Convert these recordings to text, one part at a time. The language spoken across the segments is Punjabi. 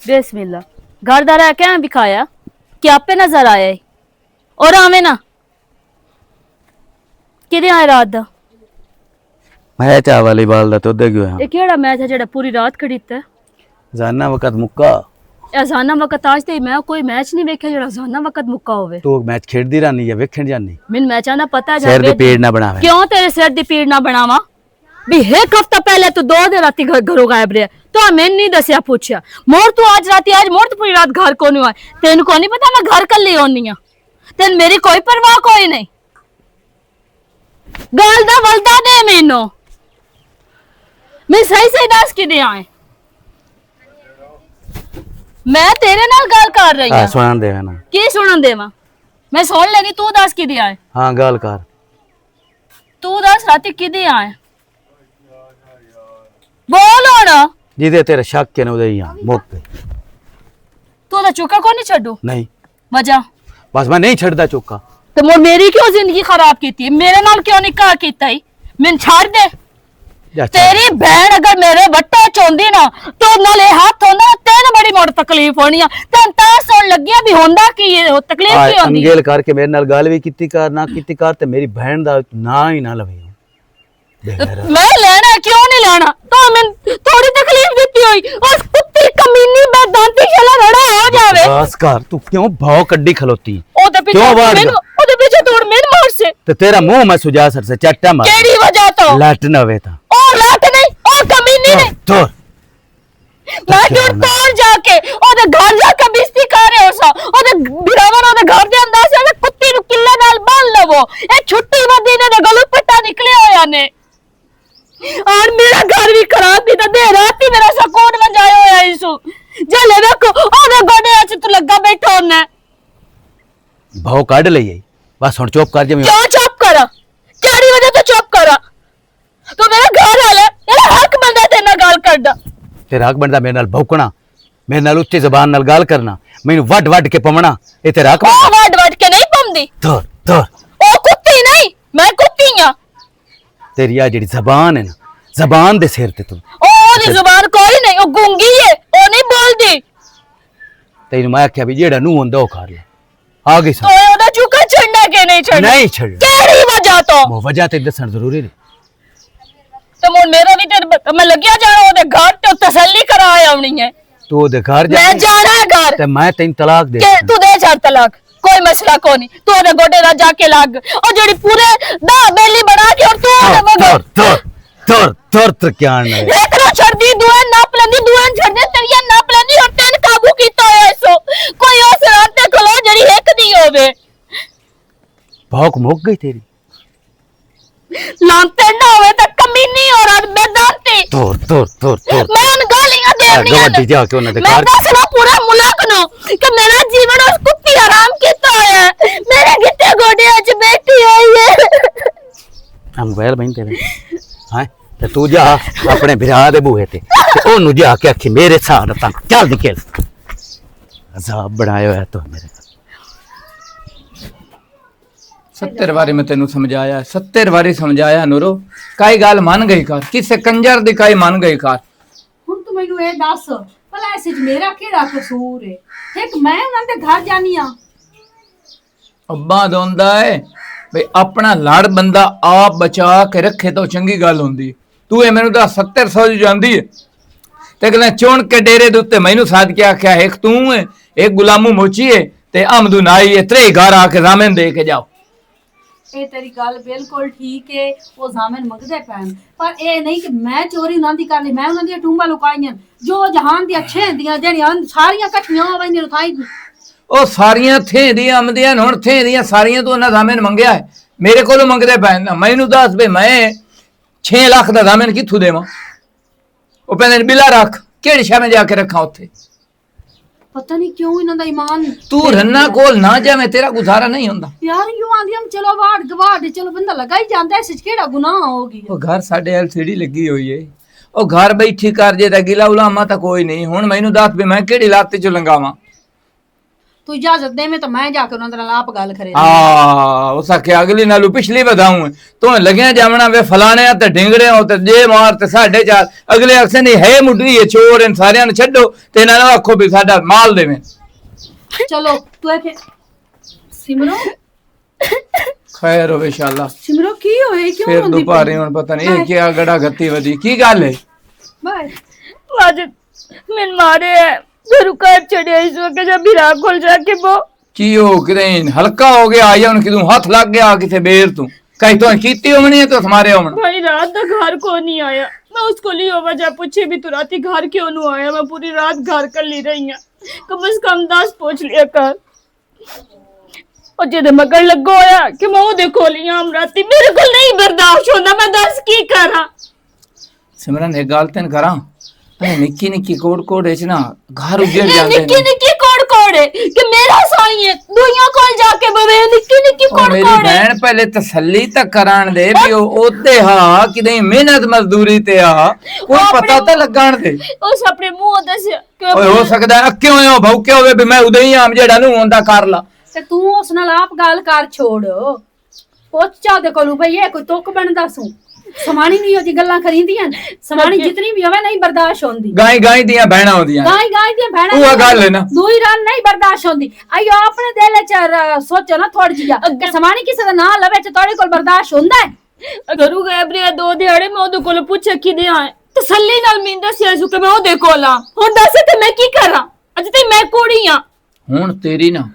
बिस्मिल्लाह। घर दारा क्या बिखाया कि आपे नजर आया है और आवे ना किदे आए रात दा मैच आ वालीबाल दा तो क्यों है ये केड़ा मैच है जेड़ा पूरी रात खड़ीता है जाना वक्त मुक्का अजाना वक्त आज ते मैं कोई मैच नहीं वेख्या जेड़ा अजाना वक्त मुक्का होवे तू मैच खेडदी रहनी या वेखण जानी मैन मैचां दा पता है सिर दी पीड़ ना बनावे क्यों तेरे सिर दी पीड़ ना बनावा भी एक हफ्ता पहले तू 2 दिन राती घरों गायब रहा तो मैंने नहीं दसिया पूछया मोर तू आज राती आज मोर तू पूरी रात घर को नहीं आए तेन को नहीं पता मैं घर कल्ली होनी हां तेन मेरी कोई परवाह कोई नहीं गाल दा वलदा दे मैनू मैं सही सही दस कि आए मैं तेरे नाल गल कर रही हां हां सुनान दे ना की सुनन देवा मैं सुन लगी तू दस कि आए हां गल कर तू दस राती कि आए बोल होना जिदे तेरे शक के ने उदे ही हां मुक गई तू तो चुका को नहीं छड्डू नहीं वजह बस मैं नहीं छड़दा चौका तो मोर मेरी क्यों जिंदगी खराब की मेरे नाल क्यों निकाह कीता ही मैन छाड़ दे तेरी बहन अगर मेरे वट्टे चोंदी ना तो नाले हाथ होंदा तेन बड़ी मोड़ तकलीफ होनी है तन ता सुन लगिया भी होंदा की ये तकलीफ की होंदी अंगेल करके मेरे नाल गल भी कीती कर ना कीती कर ते मेरी बहन दा ना ही ना लवे मैं लेना क्यों नहीं लेना तो मैं थोड़ी तकलीफ देती हुई उस कुत्ती कमीनी बेदांती चला रड़ा हो जावे बस कर तू क्यों भाव कड्डी खलोती ओदे पीछे तोड़ मेन मोड़ से ते तेरा मुंह मैं सुजा सर से चट्टा मार केड़ी वजह तो लट न होवे ता ओ लट नहीं ओ कमीनी नहीं तोड़ मैं दूर तोड़ जाके ओदे घर जाके बिस्ती कर रहे हो सा ओदे बिरावर ओदे घर दे अंदर से ओदे कुत्ती नु किल्ले नाल बांध लवो ए छुट्टी मदीने दे गलू पट्टा निकले होया ने और मेरा घर भी खराब भी दे रात ही मेरा सुकून में जाया होया इसु जले देखो ओदे गोडे अच तू लगा बैठा होने भाव काढ लई बस हुन चुप कर जमी क्यों चुप करा केड़ी वजह तो चुप करा तू मेरा घर वाला मेरा हक बनदा ते ना गाल करदा तेरा हक बनदा मेरे नाल भौंकना मेरे नाल उच्ची जबान नाल गाल करना मैनू वड वड के पवना ए तेरा हक ओ वड वड के नहीं पमदी तोड़ तोड़ ओ कुत्ती नहीं मैं कुत्ती हां तेरी आ जेड़ी जबान है ना जबान दे सिर ते तू ओ दी जुबान कोई नहीं ओ गूंगी है ओ नहीं बोलदी तेनू मैं आख्या भी जेड़ा नू होंदा ओ खा ले आ गई तो ओदा चुका छड़ना के नहीं छड़ना नहीं छड़ केड़ी वजह तो वो वजह ते दसन जरूरी नहीं तो मोर मेरा भी तेरे मैं लगिया जाना ओदे घर ते तसल्ली कराए आवनी है तू ओदे घर जा मैं जाना है घर ते मैं तेन तलाक दे के तू दे चार तलाक कोई मसला को नहीं तू ओदे गोडे दा जाके लाग और जेडी पूरे दा बेली बना के और तू ओदे मगर तोड़ तोड़ तोड़ तोड़ क्या ना एक रो छड़ दी दुआ नाप लेंदी दुआ छड़ दे तेरिया नाप लेंदी और तेन काबू कीता है सो कोई और रात ते खलो जेडी एक दी होवे भौक मुक गई तेरी लांते ना होवे त कमीनी और बेदांती तोड़ तोड़ तोड़ तोड़ मैं उन गालियां देवनी गवादी जा के उन्हें मैं कार दसना पूरा मुल्क नो कि मेरा जीवन उस कुत्ती हराम कीता है मेरे गिट्टे गोडे अच बैठी हुई है हम बैल बहन तेरे हां ते तू जा अपने बिरा दे बूहे ते ओनु जा के आखी मेरे साथ तक चल निकल अजाब बनायो है तो मेरे 70 बारी मैं तेनू समझाया 70 बारी समझाया नूरो काई गाल मान गई कर किसे कंजर दी काई मान गई कर ਹੁਣ ਤੂੰ ਮੈਨੂੰ ਇਹ ਦੱਸ ਭਲਾ ਇਸ ਵਿੱਚ ਮੇਰਾ ਕਿਹੜਾ ਕਸੂਰ ਹੈ ਇੱਕ ਮੈਂ ਉਹਨਾਂ ਦੇ ਘਰ ਜਾਨੀ ਆ अब्बा दोंदा है भाई अपना लड़ बंदा आप बचा के रखे तो चंगी गल होंदी तू ये मेनू दस 70 सौ जांदी है ते कहना चुन के डेरे दे उत्ते मैनू साध के आख्या एक तू है एक गुलामू मोची है ते अमदू नाई है त्रे घर आके जामिन दे के जाओ ਇਹ ਤੇਰੀ ਗੱਲ ਬਿਲਕੁਲ ਠੀਕ ਹੈ ਉਹ ਜ਼ਾਮਨ ਮੰਗਦੇ ਪੈਣ ਪਰ ਇਹ ਨਹੀਂ ਕਿ ਮੈਂ ਚੋਰੀ ਉਹਨਾਂ ਦੀ ਕਰ ਲਈ ਮੈਂ ਉਹਨਾਂ ਦੀਆਂ ਟੂੰਬਾਂ ਲੁਕਾਈਆਂ ਜੋ ਜਹਾਨ ਦੀਆਂ ਅੱਛੇ ਹੁੰਦੀਆਂ ਜਿਹੜੀਆਂ ਸਾਰੀਆਂ ਇਕੱਠੀਆਂ ਹੋ ਵੰਦੀਆਂ ਥਾਈ ਉਹ ਸਾਰੀਆਂ ਥੇ ਦੀਆਂ ਆਮਦੀਆਂ ਹੁਣ ਥੇ ਦੀਆਂ ਸਾਰੀਆਂ ਤੋਂ ਉਹਨਾਂ ਜ਼ਾਮਨ ਮੰਗਿਆ ਹੈ ਮੇਰੇ ਕੋਲੋਂ ਮੰਗਦੇ ਪੈਣ ਨਾ ਮੈਨੂੰ ਦੱਸ ਬੇ ਮੈਂ 6 ਲੱਖ ਦਾ ਜ਼ਾਮਨ ਕਿੱਥੋਂ ਦੇਵਾਂ ਉਹ ਕਹਿੰਦੇ ਬਿਲਾ ਰੱਖ ਕਿਹੜੀ ਸ਼ਾਮੇ ਜਾ ਕੇ ਰੱਖਾਂ ਉੱਥੇ ਪਤਾ ਨਹੀਂ ਕਿਉਂ ਇਹਨਾਂ ਦਾ ਈਮਾਨ ਤੂੰ ਰੰਨਾ ਕੋਲ ਨਾ ਜਾਵੇਂ ਤੇਰਾ ਗੁਜ਼ਾਰਾ ਨਹੀਂ ਹੁੰਦਾ ਯਾਰ ਯੂ ਆਂਦੀਆਂ ਚਲੋ ਵਾੜ ਗਵਾੜ ਚਲੋ ਬੰਦਾ ਲਗਾ ਹੀ ਜਾਂਦਾ ਇਸ ਵਿੱਚ ਕਿਹੜਾ ਗੁਨਾਹ ਹੋ ਗਿਆ ਉਹ ਘਰ ਸਾਡੇ ਐਲਸੀਡੀ ਲੱਗੀ ਹੋਈ ਏ ਉਹ ਘਰ ਬੈਠੀ ਕਰ ਜੇ ਤਾਂ ਗਿਲਾ ਉਲਾਮਾ ਤਾਂ ਕੋਈ ਨਹੀਂ ਹੁਣ ਮੈਨੂੰ ਦੱਸ ਵੀ ਮੈਂ ਕਿਹੜੀ ਲਾਤੇ ਚ ਲੰਗਾਵਾਂ तू इजाजत दे में तो मैं जाके उन्हां नाल आप गल करे उस आखे अगली नालू पिछली बताऊं तो लगे जावना वे फलाने ते ढिंगड़े हो ते जे मार ते 4.5 अगले अक्से नहीं है मुड्डी है चोर इन सारियां नु छड्डो ते इन्हां नु आखो भी साडा माल देवे। चलो तू के सिमरो खैर हो इंशाल्लाह। सिमरो की होए क्यों फिर रोंदी दोपहर हुन पता नहीं ये क्या गड़ा गत्ती वदी की गल है। बाय माजिद मैंने मारे है घरू कर चढ़िया इस वक्त जब बिरा खोल जाके वो की हो करें हल्का हो गया या उनकी तू हाथ लग गया किथे बेर तू कहीं तो कीती होनी है तो हमारे होमन भाई रात तक घर को नहीं आया। मैं उसको लियो वजह पूछी भी तू राती घर क्यों नहीं आया। मैं पूरी रात घर कर ली रही हूं कम से कम 10 पूछ लिया कर और जे मगर लगो होया कि मैं वो देखो लिया हम राती मेरे को नहीं बर्दाश्त होता मैं 10 की करा। सिमरन एक गल तेन करा निक्की निक्की कोड़ कोड़ ना घर उजड़ जाते निक्की निक्की कोड़ कोड़ है कि मेरा साई है दुनिया कोल जाके बवे निक्की निक्की कोड़ मेरी कोड़ है। बहन पहले तसल्ली तक करान दे भी ओते हा कि नहीं मेहनत मजदूरी ते आ कोई पता तो लगान दे उस अपने मुंह दस ओए हो सकदा है क्यों हो भौके होवे भी मैं उदे ही आम जेड़ा नु होंदा कर ला ते तू उस नाल आप गल कर छोड़ पुੱਛ ਜਾ ਦੇ ਕੋਲੋਂ ਭਈ ਇਹ ਕੋਈ ਤੁਕ ਬਣਦਾ ਸੂ समानी नहीं होती गल्ला करींदियां समानी जितनी भी होवे नहीं बर्दाश्त होंदी गाय गाय दियां बहना होंदियां गाय गाय दियां बहना वो गल है ना दूई रान नहीं बर्दाश्त होंदी आयो अपने दिल च सोचो ना थोड़ी जिया कि समानी किसी दा नाम लवे च तोड़े कोल बर्दाश्त होंदा है घरू गए बरे 2 दिहाड़े मैं ओदे कोल पूछे कि दे आए तसल्ली नाल मैं दसिया सु कि मैं ओदे कोल आ हुन दस ते मैं की करा अज ते मैं कुड़ी आ हुन तेरी ना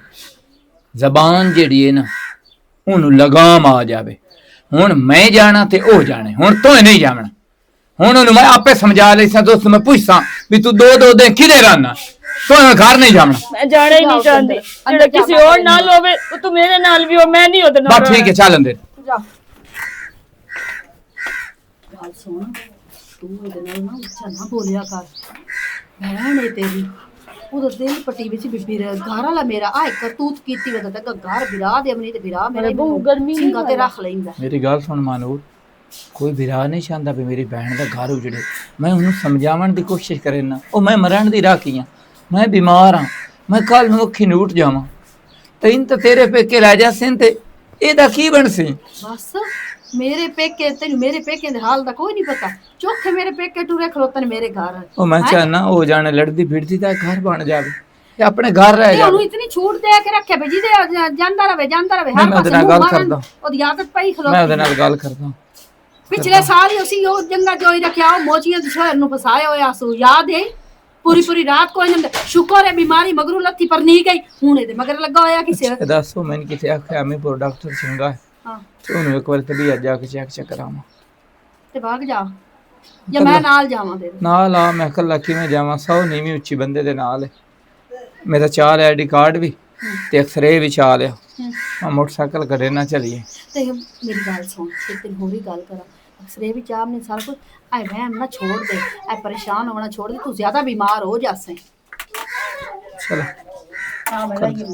जबान जेड़ी है ना ओनु लगाम आ जावे हुन मैं जाना ते ओ जाने हुन तो नहीं जावना हुन ओनु मैं आपे समझा लेसा दोस्त मैं पूछसा भी तू 2 दिन किदे रहना तो घर नहीं जावना मैं जाना ही नहीं चाहती जेड़ा किसी और नाल होवे तू मेरे नाल भी हो मैं नहीं ओदे नाल बस ठीक है चल अंदर जा गल सुन तू ओदे नाल ना अच्छा ना बोलिया कर बहन है तेरी उधर दिल पट्टी विच बिबी रे घर वाला मेरा आए करतूत कीती वदा तक घर बिरा दे अपनी ते बिरा मेरे बहुत गर्मी सिंगा ते रख लेंदा मेरी गल सुन मानूर कोई विराह नहीं चाहता भी मेरी बहन का घर उजड़े मैं उन्हें समझावन की कोशिश करे ना ओ मैं मरण दी राखी हाँ मैं बीमार हाँ मैं कल नूं अखी नूं उठ जावां तैन तो तेरे पेके लै जासन ते एदा की बनसी बस मेरे पेके तेन मेरे पेके दे हाल दा कोई नहीं पता चौखे मेरे पेके टूरे खलोतन मेरे घर ओ मैं चाहना ओ जाने लड़दी भिड़दी दा घर बन जावे ये अपने घर रह ते जावे ओनु इतनी छूट दे के रखे भई जी जानदा रवे हर मैं ओदे पासे नाल गल मुंह करदा मारन ओदी आदत पई मैं खलोती ओदे नाल गल करदा पिछले साल ही उसी ओ जंगा जोई रखया ओ मोचियां दे शहर नु फसाया होया सु याद है पूरी रात को इन्हें शुक्र है बीमारी मगरू लत्थी पर नहीं गई हुने दे मगर लगा होया किसे दसो मैंने किथे आखया मैं पर डॉक्टर चंगा है हां तो उन्हें एक बार तबीयत जाके चेक करावा ते भाग जा या मैं नाल जावां तेरे नाल आ मैं कल्ला किवें जावां 100 नीवी उच्ची बंदे दे नाल है मेरा 4 आईडी कार्ड भी ते एक्सरे भी चा लिया मैं मोटरसाइकिल करे ना चलिए ते मेरी गल सुन ते तेन होरी गल करा एक्सरे भी चाह ने सारा कुछ आए वहम ना छोड़ दे आए परेशान होना छोड़ दे तू ज्यादा बीमार हो जासे चलो हां मेरा ही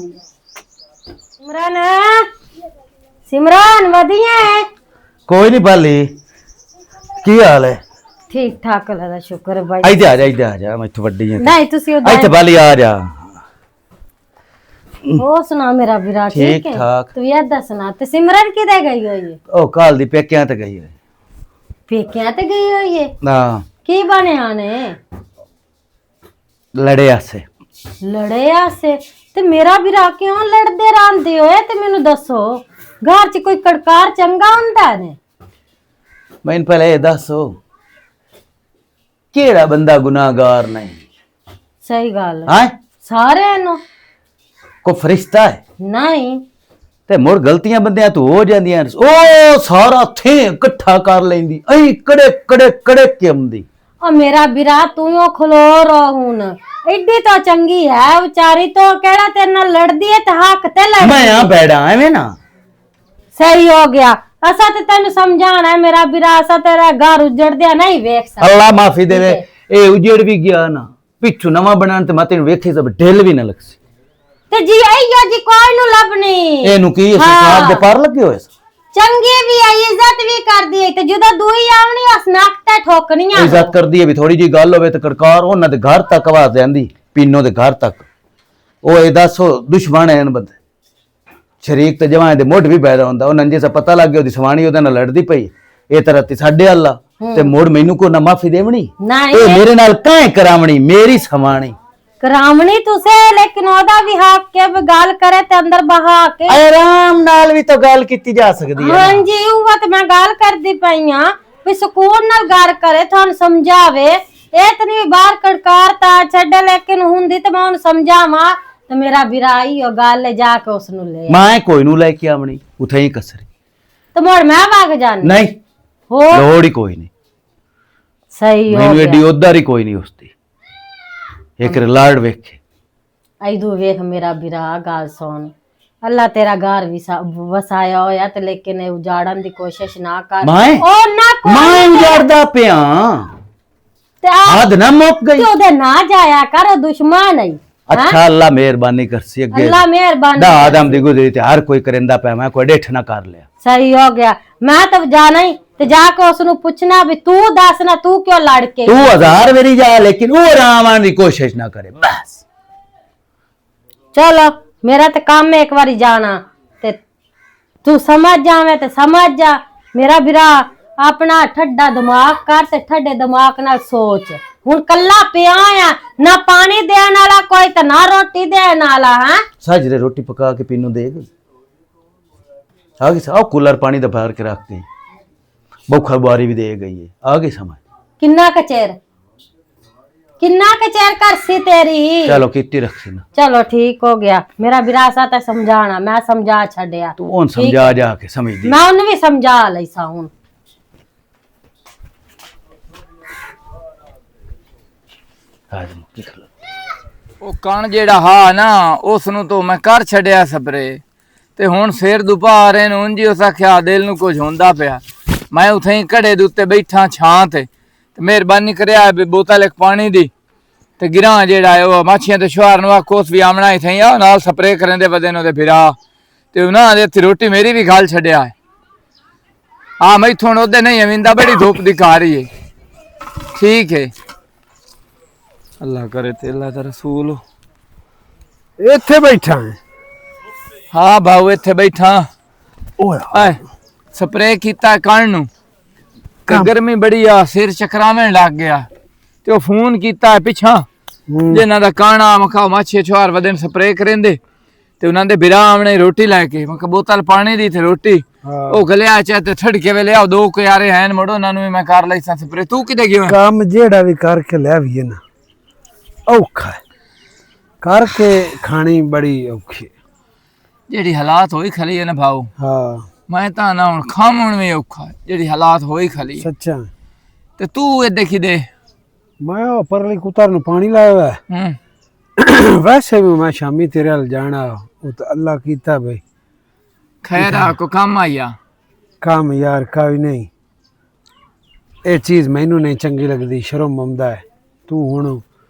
सिमरन सिमरन वधिया है कोई नहीं पाली की हाल है ठीक ठाक अल्लाह दा शुक्र है भाई इधर आ जा मैं इत्थे वड्डी है नहीं तुसी इत्थे उधर पाली आ जा ओ सुना मेरा विराट ठीक ठीक है ठाक। तू ये दसना ते सिमरन किदे गई हुई है ओ काल दी पेकियां ते गई है पेकियां ते गई हुई है ना की बने आने लड़े आसे लड़े आसे ते मेरा विरा क्यों लड़दे रहंदे होए ते मेनू दसो घर च कोई कड़कार चंगा हुंदा ने मैंने पहले ये दसो केड़ा बंदा गुनाहगार नहीं सही गल है है सारे नो को फरिश्ता है नहीं ते मुड़ गलतियां बंदियां तो हो जांदियां ओ सारा थे इकट्ठा कर लेंदी ऐ कड़े कड़े कड़े केमदी ओ मेरा विरा तू यो खलो रहो हुन एडी तो चंगी है बेचारी तो केड़ा तेरे नाल लड़दी है ते हक ते लड़ मैं यहां बैठा एवें ना सही हो गया असा ते तेन समझाना है मेरा विरा असा तेरा घर उजड़ दिया नहीं वेख सकता अल्लाह माफी देवे ए उजड़ भी गया ना पिछू नवा बनान ते माते वेखे सब ढिल भी ना लगसी ते जी आइयो जी कोई नु लबनी एनु की सरकार दे पार लगे होए चंगी भी है इज्जत भी कर दी ते जुदा दुई आवनी उस नाक ते ठोकनियां इज्जत कर दी है भी थोड़ी जी गल होवे ते कड़कार ओना दे घर तक आवाज आंदी पीनो दे घर तक ਉਹ ਇਹ ਦੱਸੋ ਦੁਸ਼ਮਣ ਹੈ ਇਹਨਾਂ ਬੰਦੇ ਸ਼ਰੀਕ ਤੇ ਜਵਾਂ ਦੇ ਮੁੱਢ ਵੀ ਬੈਰਾ ਹੁੰਦਾ ਉਹ ਨੰਜੇ ਸਾ ਪਤਾ ਲੱਗ ਗਿਆ ਉਹਦੀ ਸਵਾਣੀ ਉਹਦੇ ਨਾਲ ਲੜਦੀ ਪਈ ਇਹ ਤਰ੍ਹਾਂ ਤੇ ਸਾਡੇ ਅੱਲਾ ਤੇ ਮੁੜ ਮੈਨੂੰ ਕੋ ਨਾ ਮਾਫੀ ਦੇਵਣੀ ਨਹੀਂ ਇਹ ਮੇਰੇ ਨਾਲ ਕਾਹ ਕਰਾਵਣੀ ਮੇਰੀ ਸਵਾਣੀ ਕਰਾਮਣੀ ਤੁਸੇ ਲੇਕਿਨ ਉਹਦਾ ਵੀ ਹੱਕ ਕੇ ਵੀ ਗੱਲ ਕਰੇ ਤੇ ਅੰਦਰ ਬਹਾ ਕੇ ਆਰਾਮ ਨਾਲ ਵੀ ਤਾਂ ਗੱਲ ਕੀਤੀ ਜਾ ਸਕਦੀ ਹੈ ਹਾਂਜੀ ਉਹ ਤੇ ਮੈਂ ਗੱਲ ਕਰਦੀ ਪਈ ਆ ਵੀ ਸਕੂਨ ਨਾਲ ਗੱਲ ਕਰੇ ਤੁਹਾਨੂੰ ਸਮਝਾਵੇ ਇਹ ਤਾਂ ਨਹੀਂ ਬਾਹਰ ਕੜਕਾਰਤਾ ਛੱਡੇ ਲੇਕਿਨ ਹੁੰਦੀ ਤੇ ਮੈਂ ਉਹਨੂੰ ਸਮਝਾਵਾਂ ਤੇ ਮੇਰਾ ਵਿਰਾਈ ਉਹ ਗੱਲ ਲੈ ਜਾ ਕੇ ਉਸ ਨੂੰ ਲੈ ਮੈਂ ਕੋਈ ਨੂੰ ਲੈ ਕੇ ਆਵਣੀ ਉਥੇ ਹੀ ਕਸਰੀ ਤੇ ਮੋੜ ਮੈਂ ਵਗ ਜਾਣੀ ਨਹੀਂ ਹੋ ਲੋੜ ਹੀ ਕੋਈ ਨਹੀਂ ਸਹੀ ਹੋ ਮੈਨੂੰ ਗਿਆ ਐਡੀ ਉਧਾਰ ਹੀ ਕੋਈ ਨਹੀਂ ਉਸਦੀ ਇੱਕ ਲਾੜ ਵੇਖੇ ਐਦੂ ਵੇਖ ਮੇਰਾ ਵਿਰਾ ਗੱਲ ਸੁਣ ਅੱਲਾ ਤੇਰਾ ਘਰ ਵੀ ਵਸਾਇਆ ਹੋਇਆ ਤੇ ਲੇਕਿਨ ਇਹ ਉਜਾੜਨ ਦੀ ਕੋਸ਼ਿਸ਼ ਨਾ ਕਰ ਮੈਂ ਉਹ ਨਾ ਮੈਂ ਉਜਾੜਦਾ ਪਿਆ ਤੇ ਆ ਹੱਦ ਨਾ ਮੁੱਕ ਗਈ ਤੇ ਉਹਦੇ ਨਾ ਜਾਇਆ ਕਰ ਉਹ ਦੁਸ਼ਮਣ ਹੈ ਅੱਛਾ ਅੱਲਾ ਮਿਹਰਬਾਨੀ ਕਰਸੀ ਅੱਗੇ ਅੱਲਾ ਮਿਹਰਬਾਨੀ ਦਾ ਆਦਮ ਦੀ ਗੁਜ਼ਰੀ ਤੇ ਹਰ ਕੋਈ ਕਰਿੰਦਾ ਪਿਆ ਮੈਂ ਕੋਈ ਡੇਠ ਨਾ ਕਰ ਲਿਆ ਸਹੀ ਹੋ ਗਿਆ ਮੈਂ ਤਾਂ ਜਾਣਾ ਹੀ ਤੇ ਜਾ ਕੇ ਉਸ ਨੂੰ ਪੁੱਛਣਾ ਵੀ ਤੂੰ ਦੱਸ ਨਾ ਤੂੰ ਕਿਉਂ ਲੜ ਕੇ ਤੂੰ ਹਜ਼ਾਰ ਵਾਰੀ ਜਾ ਲੇਕਿਨ ਉਹ ਆਰਾਮ ਆਉਣ ਦੀ ਕੋਸ਼ਿਸ਼ ਨਾ ਕਰੇ ਬਸ ਚਲੋ ਮੇਰਾ ਤੇ ਕੰਮ ਹੈ ਇੱਕ ਵਾਰੀ ਜਾਣਾ ਤੇ ਤੂੰ ਸਮਝ ਜਾਵੇਂ ਤੇ ਸਮਝ ਜਾ ਮੇਰਾ ਵੀਰਾ ਆਪਣਾ ਠੱਡਾ ਦਿਮਾਗ ਕਰ ਤੇ ਠੱਡੇ ਦਿਮਾਗ ਨਾਲ ਸੋਚ ਹੁਣ ਕੱਲਾ ਪਿਆ ਆ ਨਾ ਪਾਣੀ ਦੇਣ ਵਾਲਾ ਕੋਈ ਤੇ ਨਾ ਰੋਟੀ ਦੇਣ ਵਾਲਾ ਹੈ ਸਾਜਰੇ ਰੋਟੀ ਪਕਾ ਕੇ ਪੀਨੂ ਦੇ ਗਈ ਆ ਗਈ ਸਾਹ ਕੂਲਰ ਪਾਣੀ ਦਾ ਭਰ ਕੇ ਰੱਖ ਗਈ ਬੁਖਾਰ ਬਾਰੀ ਵੀ ਦੇ ਗਈ ਹੈ ਆ ਗਈ ਸਮਝ ਕਿੰਨਾ ਕਚੇਰ ਕਰਸੀ ਤੇਰੀ ਚਲੋ ਕਿੱਟੀ ਰੱਖੀ ਨਾ ਚਲੋ ਠੀਕ ਹੋ ਗਿਆ ਮੇਰਾ ਵਿਰਾਸਾ ਤਾਂ ਸਮਝਾਣਾ ਮੈਂ ਸਮਝਾ ਛੱਡਿਆ ਤੂੰ ਉਹਨ ਸਮਝਾ ਜਾ ਕੇ ਸਮਝਦੀ ਮੈਂ ਉਹਨੂੰ ਵੀ ਸਮਝਾ ਲਈ ਸਾਂ ਹੁਣ ਉਹ ਕਣ ਜਿਹੜਾ ਹਾ ਨਾ ਉਸ ਨੂੰ ਤੋਂ ਮੈਂ ਕਰ ਛੱਡਿਆ ਸਪਰੇ ਤੇ ਹੁਣ ਸਿਰ ਦੁਪਾਰੇ ਨੂੰ ਉਂਝ ਉਸ ਆਖਿਆ ਦਿਲ ਨੂੰ ਕੁਝ ਹੁੰਦਾ ਪਿਆ ਮੈਂ ਉਥੇ ਹੀ ਘੜੇ ਦੇ ਉੱਤੇ ਬੈਠਾ ਛਾਂ ਤੇ ਮਿਹਰਬਾਨੀ ਕਰਿਆ ਵੀ ਬੋਤਲ ਇੱਕ ਪਾਣੀ ਦੀ ਤੇ ਗਿਰਾਂ ਜਿਹੜਾ ਹੈ ਉਹ ਮਾਛੀਆਂ ਤੇ ਸ਼ੁਹਾਰ ਨੂੰ ਆਖੋਸ ਵੀ ਆਮਣਾ ਇਥੇ ਆ ਨਾਲ ਸਪਰੇ ਕਰਨ ਦੇ ਬਦੇ ਨੂੰ ਤੇ ਫਿਰਾ ਤੇ ਉਹਨਾਂ ਦੇ ਰੋਟੀ ਮੇਰੀ ਵੀ ਖਾਲ ਛੱਡਿਆ ਹੈ ਆ ਮੈਥੋਂ ਉਹਦੇ ਨਹੀਂ ਅਵਿੰਦਾ ਬੜੀ ਧੁੱਪ ਦਿਖਾ ਰਹੀ ਹੈ ਠੀਕ ਹੈ ਅੱਲਾ ਕਰੇ ਤੇ ਅੱਲਾ ਦਾ ਰਸੂਲ ਇੱਥੇ ਬੈਠਾ ਹੈ ਹਾਂ ਬਾਉ ਇੱਥੇ ਬੈਠਾ ਓਏ ਆਏ ਸਪਰੇ ਕੀਤਾ ਕਣ ਨੂੰ ਤੇ ਗਰਮੀ ਬੜੀ ਆ ਸਿਰ ਚਕਰਾਵੇਂ ਲੱਗ ਗਿਆ ਤੇ ਉਹ ਫੋਨ ਕੀਤਾ ਪਿੱਛਾ ਜਿਨ੍ਹਾਂ ਦਾ ਕਾਣਾ ਮਖਾ ਮਾਛੇ ਛੁਹਾਰ ਵਦਨ ਸਪਰੇ ਕਰੇਂਦੇ ਤੇ ਉਹਨਾਂ ਦੇ ਬਿਰਾ ਆਵਣੇ ਰੋਟੀ ਲੈ ਕੇ ਮੈਂ ਬੋਤਲ ਪਾਣੀ ਦੀ ਤੇ ਰੋਟੀ ਉਹ ਗਲਿਆ ਚਾ ਤੇ ਠੜਕੇ ਵੇਲੇ ਆ ਦੋ ਕਿਆਰੇ ਹੈਨ ਮੜੋ ਉਹਨਾਂ ਨੂੰ ਵੀ ਮੈਂ ਕਰ ਲਈ ਸਾਂ ਸਪਰੇ ਤੂੰ ਕਿਤੇ ਗਿਆ ਕੰਮ ਜਿਹੜਾ ਵੀ ਕਰਕੇ ਲੈ ਵੀ ਨਾ ਔਖਾ ਹੈ ਕਰਕੇ ਖਾਣੀ ਬੜੀ ਔਖੀ ਜਿਹੜੀ ਹਾਲਾਤ ਹੋਈ ਖਲੀ ਹੈ ਨਾ ਭਾਉ ਹਾਂ ਮੈਂ ਤਾਂ ਨਾ ਹੁਣ ਖਾਵਣ ਵੀ ਔਖਾ ਜਿਹੜੀ ਹਾਲਾਤ ਹੋਈ ਖਲੀ ਸੱਚਾ ਤੇ ਤੂੰ ਇਹ ਦੇਖੀ ਦੇ ਮੈਂ ਉਹ ਪਰਲੀ ਕੁੱਤਰ ਨੂੰ ਪਾਣੀ ਲਾਇਆ ਹੋਇਆ ਵੈਸੇ ਵੀ ਮੈਂ ਸ਼ਾਮੀ ਤੇਰੇ ਨਾਲ ਜਾਣਾ ਉਹ ਤਾਂ ਅੱਲਾ ਕੀਤਾ ਬਈ ਖੈਰ ਆ ਕੋ ਕੰਮ ਆਇਆ ਕੰਮ ਯਾਰ ਕਾਵੀ ਨਹੀਂ ਇਹ ਚੀਜ਼ ਮੈਨੂੰ ਨਹੀਂ ਚੰਗੀ ਲੱਗਦੀ ਸ਼ਰਮ ਆਉਂਦਾ ਹੈ ਤੂੰ ਹੁਣ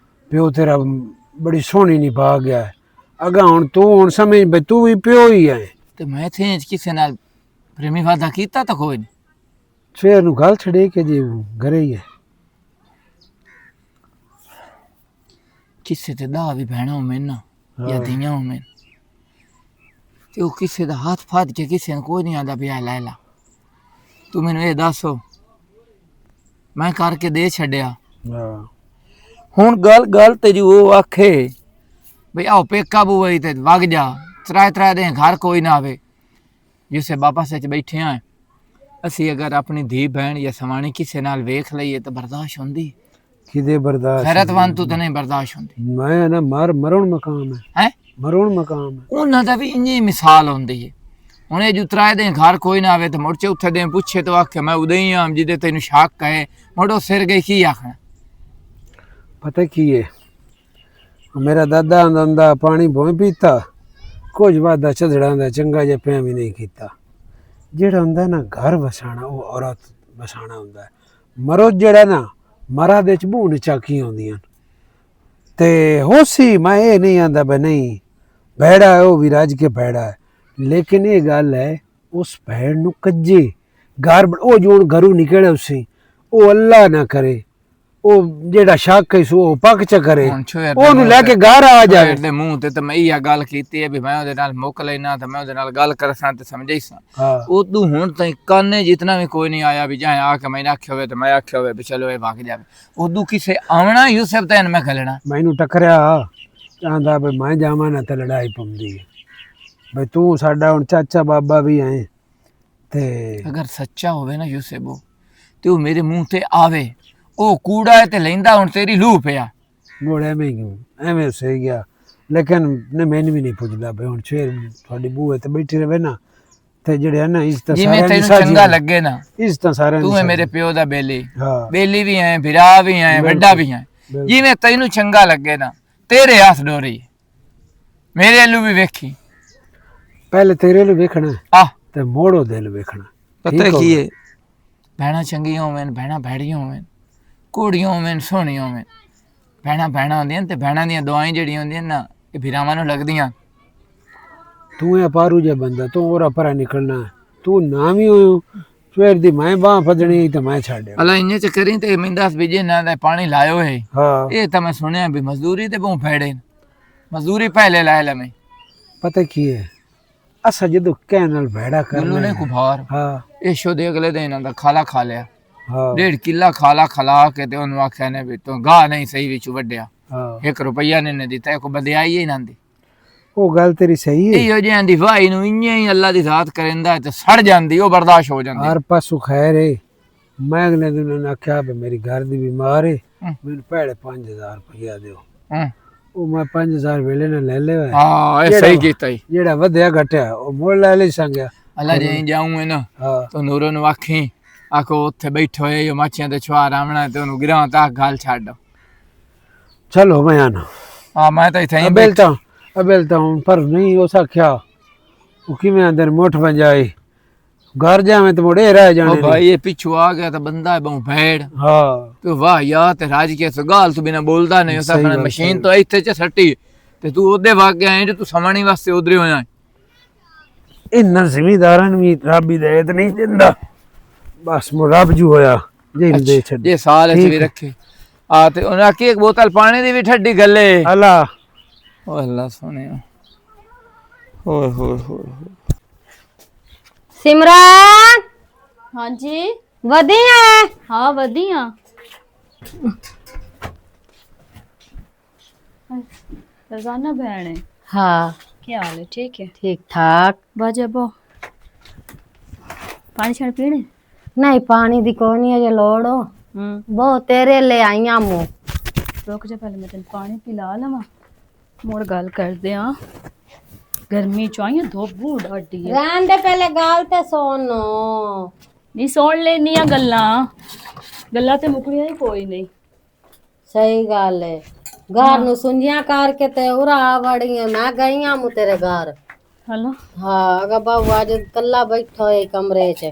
ਪਿਓ ਤੇਰਾ ਬੜੀ ਸੋਹਣੀ ਨਿਭਾ ਗਿਆ ਅਗਾ ਹੁਣ ਤੂੰ ਹੁਣ ਸਮਝ ਬਈ ਤੂੰ ਵੀ ਪਿਓ ਹੀ ਹੈ ਤੇ ਮੈਂ ਇੱਥੇ ਕਿਸੇ ਨਾਲ ਪ੍ਰੇਮੀ ਵਾਦਾ ਕੀਤਾ ਤਾਂ ਕੋਈ ਨਹੀਂ ਸਵੇਰ ਨੂੰ ਗੱਲ ਛੜੇ ਕੇ ਜੀ ਘਰੇ ਹੀ ਹੈ ਕਿਸੇ ਤੇ ਦਾ ਵੀ ਭੈਣਾ ਹੋਵੇਂ ਨਾ ਜਾਂ ਧੀਆਂ ਹੋਵੇਂ ਤੇ ਉਹ ਕਿਸੇ ਦਾ ਹੱਥ ਫਾੜ ਕੇ ਕਿਸੇ ਨੂੰ ਕੋਈ ਨਹੀਂ ਆਂਦਾ ਪਿਆ ਲੈ ਲਾ ਤੂੰ ਮੈਨੂੰ ਇਹ ਦੱਸੋ ਮੈਂ ਕਰਕੇ ਦੇ ਛੱਡਿਆ ਹਾਂ ਹੁਣ ਗੱਲ ਤੇ ਜੋ ਉਹ ਆਖੇ ਬਈ ਆਓ ਪੇਕਾ ਬੂਈ ਤੇ ਵਗ ਜਾ ਤਰਾਏ ਦੇ ਘਰ ਕੋਈ ਨਾ ਆਵੇ ਜਿਸੇ ਬਾਬਾ ਸੱਚ ਬੈਠੇ ਆ ਅਸੀਂ ਅਗਰ ਆਪਣੀ ਧੀ ਭੈਣ ਜਾਂ ਸਵਾਣੀ ਕਿਸੇ ਨਾਲ ਵੇਖ ਲਈਏ ਤਾਂ ਬਰਦਾਸ਼ਤ ਹੁੰਦੀ ਕਿਦੇ ਬਰਦਾਸ਼ਤ ਖੈਰਤਵੰਤ ਤੂੰ ਤਾਂ ਨਹੀਂ ਬਰਦਾਸ਼ਤ ਹੁੰਦੀ ਮੈਂ ਨਾ ਮਰਣ ਮਕਾਮ ਹੈ ਮਰਣ ਮਕਾਮ ਹੈ ਉਹਨਾਂ ਦਾ ਵੀ ਇੰਨੀ ਮਿਸਾਲ ਹੁੰਦੀ ਹੈ ਹੁਣ ਇਹ ਜੋ ਤਰਾਏ ਦੇ ਘਰ ਕੋਈ ਨਾ ਆਵੇ ਤਾਂ ਮੁੜ ਚੌਥੇ ਦਿਨ ਪੁੱਛੇ ਤਾਂ ਆਖੇ ਮੈਂ ਉਦੋਂ ਹੀ ਆਮ ਜਿਹਦੇ ਤੈਨੂੰ ਸ਼ੱਕ ਹੈ ਮੁੜੋ ਸਿਰ ਗਈ ਕੀ ਆਖਣਾ ਪਤਾ ਕੀ ਹੈ ਮੇਰਾ ਦਾਦਾ ਆਂਦਾ ਪਾਣੀ ਭੋਂ ਪੀਤਾ ਕੁਝ ਵਾਦਾ ਝਗੜਾਂ ਦਾ ਚੰਗਾ ਜਿਹਾ ਪਿਆ ਵੀ ਨਹੀਂ ਕੀਤਾ ਜਿਹੜਾ ਹੁੰਦਾ ਨਾ ਘਰ ਵਸਾਣਾ ਉਹ ਔਰਤ ਵਸਾਣਾ ਹੁੰਦਾ ਮਰੋ ਜਿਹੜਾ ਨਾ ਮਰਾ ਦੇ ਚ ਬੂਨ ਚਾਕੀ ਆਉਂਦੀਆਂ ਤੇ ਹੋਸੀ ਮੈਂ ਇਹ ਨਹੀਂ ਆਂਦਾ ਬਈ ਨਹੀਂ ਭੈੜਾ ਉਹ ਵੀ ਰਾਜ ਕੇ ਭੈੜਾ ਹੈ ਲੇਕਿਨ ਇਹ ਗੱਲ ਹੈ ਉਸ ਭੈੜ ਨੂੰ ਕੱਜੇ ਘਰ ਉਹ ਜੋ ਘਰੋਂ ਨਿਕਲੇ ਉਸੇ ਉਹ ਅੱਲਾ ਨਾ ਕਰੇ ਉਹ ਜਿਹੜਾ ਸ਼ੱਕ ਹੈ ਸੋ ਉਹ ਪੱਕ ਚ ਕਰੇ ਹੁਣ ਸ਼ੇਰ ਉਹਨੂੰ ਲੈ ਕੇ ਘਰ ਆ ਜਾਵੇ ਦੇ ਮੂੰਹ ਤੇ ਤਾਂ ਮੈਂ ਇਹ ਗੱਲ ਕੀਤੀ ਹੈ ਵੀ ਮੈਂ ਉਹਦੇ ਨਾਲ ਮੁੱਕ ਲੈਣਾ ਤੇ ਮੈਂ ਉਹਦੇ ਨਾਲ ਗੱਲ ਕਰਸਾਂ ਤੇ ਸਮਝਾਈ ਸਾਂ ਹਾਂ ਉਦੋਂ ਹੁਣ ਤਾਈਂ ਕਾਨੇ ਜਿਤਨਾ ਵੀ ਕੋਈ ਨਹੀਂ ਆਇਆ ਵੀ ਜਾਂ ਆ ਕੇ ਮੈਂ ਆਖਿਆ ਹੋਵੇ ਤੇ ਮੈਂ ਆਖਿਆ ਹੋਵੇ ਵੀ ਚਲੋ ਇਹ ਵਗ ਜਾਵੇ ਉਦੋਂ ਕਿਸੇ ਆਉਣਾ ਯੂਸਫ ਤੈਨ ਮੈਂ ਖਲਣਾ ਮੈਨੂੰ ਟੱਕਰਿਆ ਚਾਹੁੰਦਾ ਵੀ ਮੈਂ ਜਾਵਾਂ ਨਾ ਤੇ ਲੜਾਈ ਪੰਦੀ ਹੈ ਬਈ ਤੂੰ ਸਾਡਾ ਹੁਣ ਚਾਚਾ ਬਾਬਾ ਵੀ ਆਏ ਤੇ ਅਗਰ ਸੱਚਾ ਹੋਵੇ ਨਾ ਯੂਸਫ ਤੇ ਉਹ ਮੇਰੇ ਮੂੰਹ ਤੇ ਆਵੇ ਉਹ ਕੂੜਾ ਹੈ ਤੇ ਲੈਂਦਾ ਹੁਣ ਤੇਰੀ ਲੂਹ ਪਿਆ ਮੋੜ ਐਵੇਂ ਸਹੀ ਗਿਆ ਲੇਕਿਨ ਨੇ ਮੈਨੂੰ ਵੀ ਨਹੀਂ ਪੁੱਛਦਾ ਬਈ ਹੁਣ ਸ਼ੇਰ ਤੁਹਾਡੀ ਬੂਹੇ ਤੇ ਬੈਠੀ ਰਵੇ ਨਾ ਤੇ ਜਿਹੜੇ ਆ ਨਾ ਇਸ ਤਾਂ ਜਿਵੇਂ ਸਾਰਿਆਂ ਦੀ ਤੈਨੂੰ ਸਾਂਝੀ ਚੰਗਾ ਲੱਗੇ ਨਾ ਇਸ ਤਾਂ ਸਾਰਿਆਂ ਦੀ ਤੂੰ ਹੈ ਸਾਂਝੀ। ਮੇਰੇ ਪਿਓ ਦਾ ਬੇਲੀ ਹਾਂ ਬੇਲੀ ਵੀ ਹੈ ਭਰਾ ਵੀ ਹੈ ਵੱਡਾ ਵੀ ਹੈ ਬਿਲਕੁਲ। ਜਿਵੇਂ ਤੈਨੂੰ ਚੰਗਾ ਲੱਗੇ ਨਾ ਤੇਰੇ ਹੱਥ ਡੋਰੀ ਮੇਰੇ ਵੱਲੋਂ ਵੀ ਵੇਖੀ ਪਹਿਲੇ ਤੇਰੇ ਨੂੰ ਵੇਖਣਾ ਆ ਤੇ ਮੋੜੋ ਦਿਲ ਵੇਖਣਾ ਪਤਾ ਕੀ ਹੈ ਭੈਣਾਂ ਚੰਗੀਆਂ ਹੋਵਣ ਭੈਣਾਂ ਭੈੜੀਆਂ ਹੋਵਣ ਕੁੜੀਆਂ ਹੋਵਣ ਸੋਹਣੀਆਂ ਹੋਵਣ ਭੈਣਾਂ ਹੁੰਦੀਆਂ ਤੇ ਭੈਣਾਂ ਦੀਆਂ ਦੁਆਵਾਂ ਜਿਹੜੀਆਂ ਹੁੰਦੀਆਂ ਨਾ ਇਹ ਭਰਾਵਾਂ ਨੂੰ ਲੱਗਦੀਆਂ ਤੂੰ ਇਹ ਪਾਰੂ ਜਿਹਾ ਬੰਦਾ ਤੂੰ ਉਹਰਾ ਪਰਾ ਨਿਕਲਣਾ ਤੂੰ ਨਾ ਵੀ ਹੋਇਓ ਸਵੇਰ ਦੀ ਮੈਂ ਬਾਹ ਫੜਣੀ ਤੇ ਮੈਂ ਛੱਡਿਆ ਅਲਾ ਇੰਨੇ ਚ ਕਰੀ ਤੇ ਮੈਂ ਦੱਸ ਵੀ ਜੇ ਨਾ ਦਾ ਪਾਣੀ ਲਾਇਓ ਹੈ ਹਾਂ ਇਹ ਤਾਂ ਮੈਂ ਸੁਣਿਆ ਵੀ ਮਜ਼ਦੂਰੀ ਤੇ ਬਹੁ ਫੇੜੇ ਨੇ ਮਜ਼ਦੂਰੀ ਪਹਿਲੇ ਲਾਇ ਲਵੇਂ ਪਤਾ ਕੀ ਹੈ ਅਸਾਂ ਜਦੋਂ ਕਹਿ ਨਾਲ ਭੈੜਾ ਗੁੱਲੂ ਨੇ ਕਰਨਾ ਕੁਫਾਰ ਹਾਂ ਇਹ ਸ਼ੋ ਦੇ ਅਗਲੇ ਦਿਨ ਇਹਨਾਂ ਦਾ ਖਾਲਾ ਖਾ ਲਿਆ ਹਾਂ 1.5 ਕਿੱਲਾ ਖਾਲਾ ਖਲਾ ਕੇ ਤੇ ਉਹਨੂੰ ਆਖਿਆ ਨੇ ਵੀ ਤੂੰ ਗਾਹ ਨਹੀਂ ਸਹੀ ਵਿੱਚ ਵੱਡਿਆ ਹਾਂ 1 ਰੁਪਈਆ ਨੇ ਦਿੱਤਾ ਕੋ ਬੰਦਿਆਈ ਹੀ ਨਾ ਦੀ ਉਹ ਗੱਲ ਤੇਰੀ ਸਹੀ ਹੈ ਇਹੋ ਜਿਹਾਂ ਦੀ ਵਾਹੀ ਨੂੰ ਇੰਨੇ ਹੀ ਅੱਲਾ ਦੀ ਜ਼ਾਤ ਕਰਦਾ ਤੇ ਸੜ ਜਾਂਦੀ ਉਹ ਬਰਦਾਸ਼ਤ ਹੋ ਜਾਂਦੀ ਹਰ ਪਾਸੋਂ ਖੈਰ ਹੈ ਮੈਂ ਅਗਲੇ ਦਿਨ ਉਹਨੇ ਆਖਿਆ ਵੀ ਮੇਰੀ ਘਰ ਦੀ ਬਿਮਾਰ ਹੈ ਮੈਨੂੰ ਭੈੜੇ 5000 ਰੁਪਇਆ ਦਿਓ ਹਾਂ ਉਹ ਮੈਂ 5000 ਵੇਲੇ ਨਾਲ ਲੈ ਲਿਆ ਹਾਂ ਇਹ ਸਹੀ ਕੀਤਾ ਹੀ ਜਿਹੜਾ ਵਧਿਆ ਘਟਿਆ ਉਹ ਮੁੱਲ ਲੈ ਲਈ ਸੰਗਿਆ ਅੱਲਾ ਜੇ ਜਾਊਂ ਨਾ ਹਾਂ ਤੂੰ ਨੂਰੋਂ ਨੂੰ ਆਖੀ ਆਖੋ ਉੱਥੇ ਬੈਠੇ ਹੋਏ ਉਹ ਮਾਛੀਆਂ ਤੇ ਛੁਆ ਰਾਵਣਾ ਤੇ ਉਹਨੂੰ ਗਿਰਾਂ ਤਾਂ ਗੱਲ ਛੱਡ ਚਲੋ ਮੈਂ ਆਣਾ ਹਾਂ ਮੈਂ ਤਾਂ ਇੱਥੇ ਹੀ ਅਬੇਲ ਤਾਂ ਹੁਣ ਪਰ ਨਹੀਂ ਹੋ ਸਕਿਆ ਉਹ ਕਿਵੇਂ ਅੰਦਰ ਮੋਠ ਬਣ ਜਾਏ ਘਰ ਜਾਵੇਂ ਤੇ ਮੁੜੇ ਰਹਿ ਜਾਣੇ ਉਹ ਨੇ। ਭਾਈ ਇਹ ਪਿੱਛੋਂ ਆ ਗਿਆ ਤਾਂ ਬੰਦਾ ਬਹੁ ਭੈੜ ਹਾਂ ਤੇ ਵਾਹ ਯਾਰ ਤੇ ਰਾਜ ਕੇ ਸਗਾਲ ਤੂੰ ਬਿਨਾ ਬੋਲਦਾ ਨਹੀਂ ਉਸ ਸਹੀ ਆਪਣੀ ਗੱਲ, ਮਸ਼ੀਨ ਤੋਂ ਇੱਥੇ ਚ ਸੱਟੀ ਤੇ ਤੂੰ ਉਹਦੇ ਵਗ ਗਿਆ ਐਂ ਤੂੰ ਸਮਣੀ ਵਾਸਤੇ ਉਧਰੇ ਹੋਇਆ ਇਹਨਾਂ ਜ਼ਿਮੀਦਾਰਾਂ ਨੂੰ ਵੀ ਰੱਬ ਹੀ ਦੇ ਤੇ ਨਹੀਂ ਦਿੰਦਾ ਬਸ ਮੋ ਰੱਬ ਜੂ ਹੋਇਆ ਜੇ ਇਹਨੂੰ ਦੇ ਛੱਡ ਜੇ ਸਾਲ ਇਸ ਠੀਕ ਵੀ ਹੈ। ਰੱਖੇ ਆ ਤੇ ਉਹਨਾਂ ਕੀ ਇੱਕ ਬੋਤਲ ਪਾਣੀ ਦੀ ਵੀ ਠੱਡੀ ਗੱਲੇ ਅੱਲਾ ਓ ਅੱਲਾ ਸੋਹਣਿਆ ਹੋਏ ਹੋਏ ਹੋਏ ਸਿਮਰਨ ਹਾਂਜੀ ਵਧੀਆ ਹਾਂ ਵਧੀਆ ਰਜ਼ਾਨਾ ਭੈਣ ਹੈ ਹਾਂ ਕੀ ਹਾਲ ਹੈ ਠੀਕ ਹੈ ਠੀਕ ਠਾਕ ਬਾਜਾ ਬੋ ਪਾਣੀ ਛੜ ਪੀਣੇ ਨਹੀਂ ਪਾਣੀ ਦੀ ਕੋਈ ਨਹੀਂ ਅਜੇ ਲੋੜ ਹੋ ਬਹੁਤ ਤੇਰੇ ਲਈ ਆਈਆਂ ਮੂੰ ਰੁਕ ਜਾ ਪਹਿਲੇ ਮੈਂ ਤੈਨੂੰ ਪਾਣੀ ਪਿਲਾ ਲਵਾਂ ਮੋੜ ਗੱਲ ਕਰਦੇ ਆ ਗਰਮੀ ਚ ਆਈਆਂ ਧੁੱਪ ਬੂ ਡਾਡੀ ਹੈ ਰਹਿਣ ਦੇ ਪਹਿਲੇ ਗੱਲ ਤੇ ਸੁਣੋ ਨਹੀਂ ਸੁਣ ਲੈਨੀਆਂ ਗੱਲਾਂ ਗੱਲਾਂ ਤੇ ਮੁੱਕਣੀਆਂ ਹੀ ਕੋਈ ਨਹੀਂ ਸਹੀ ਗੱਲ ਹੈ ਘਰ ਨੂੰ ਸੁੰਝਿਆ ਕਰਕੇ ਤੇ ਉਰਾ ਵੜੀਆਂ ਮੈਂ ਗਈਆਂ ਮੂੰ ਤੇਰੇ ਘਰ ਹਲੋ ਹਾਂ ਅਗਾ ਬਾਬੂ ਅੱਜ ਕੱਲਾ ਬੈਠਾ ਹੋਏ ਕਮਰੇ 'ਚ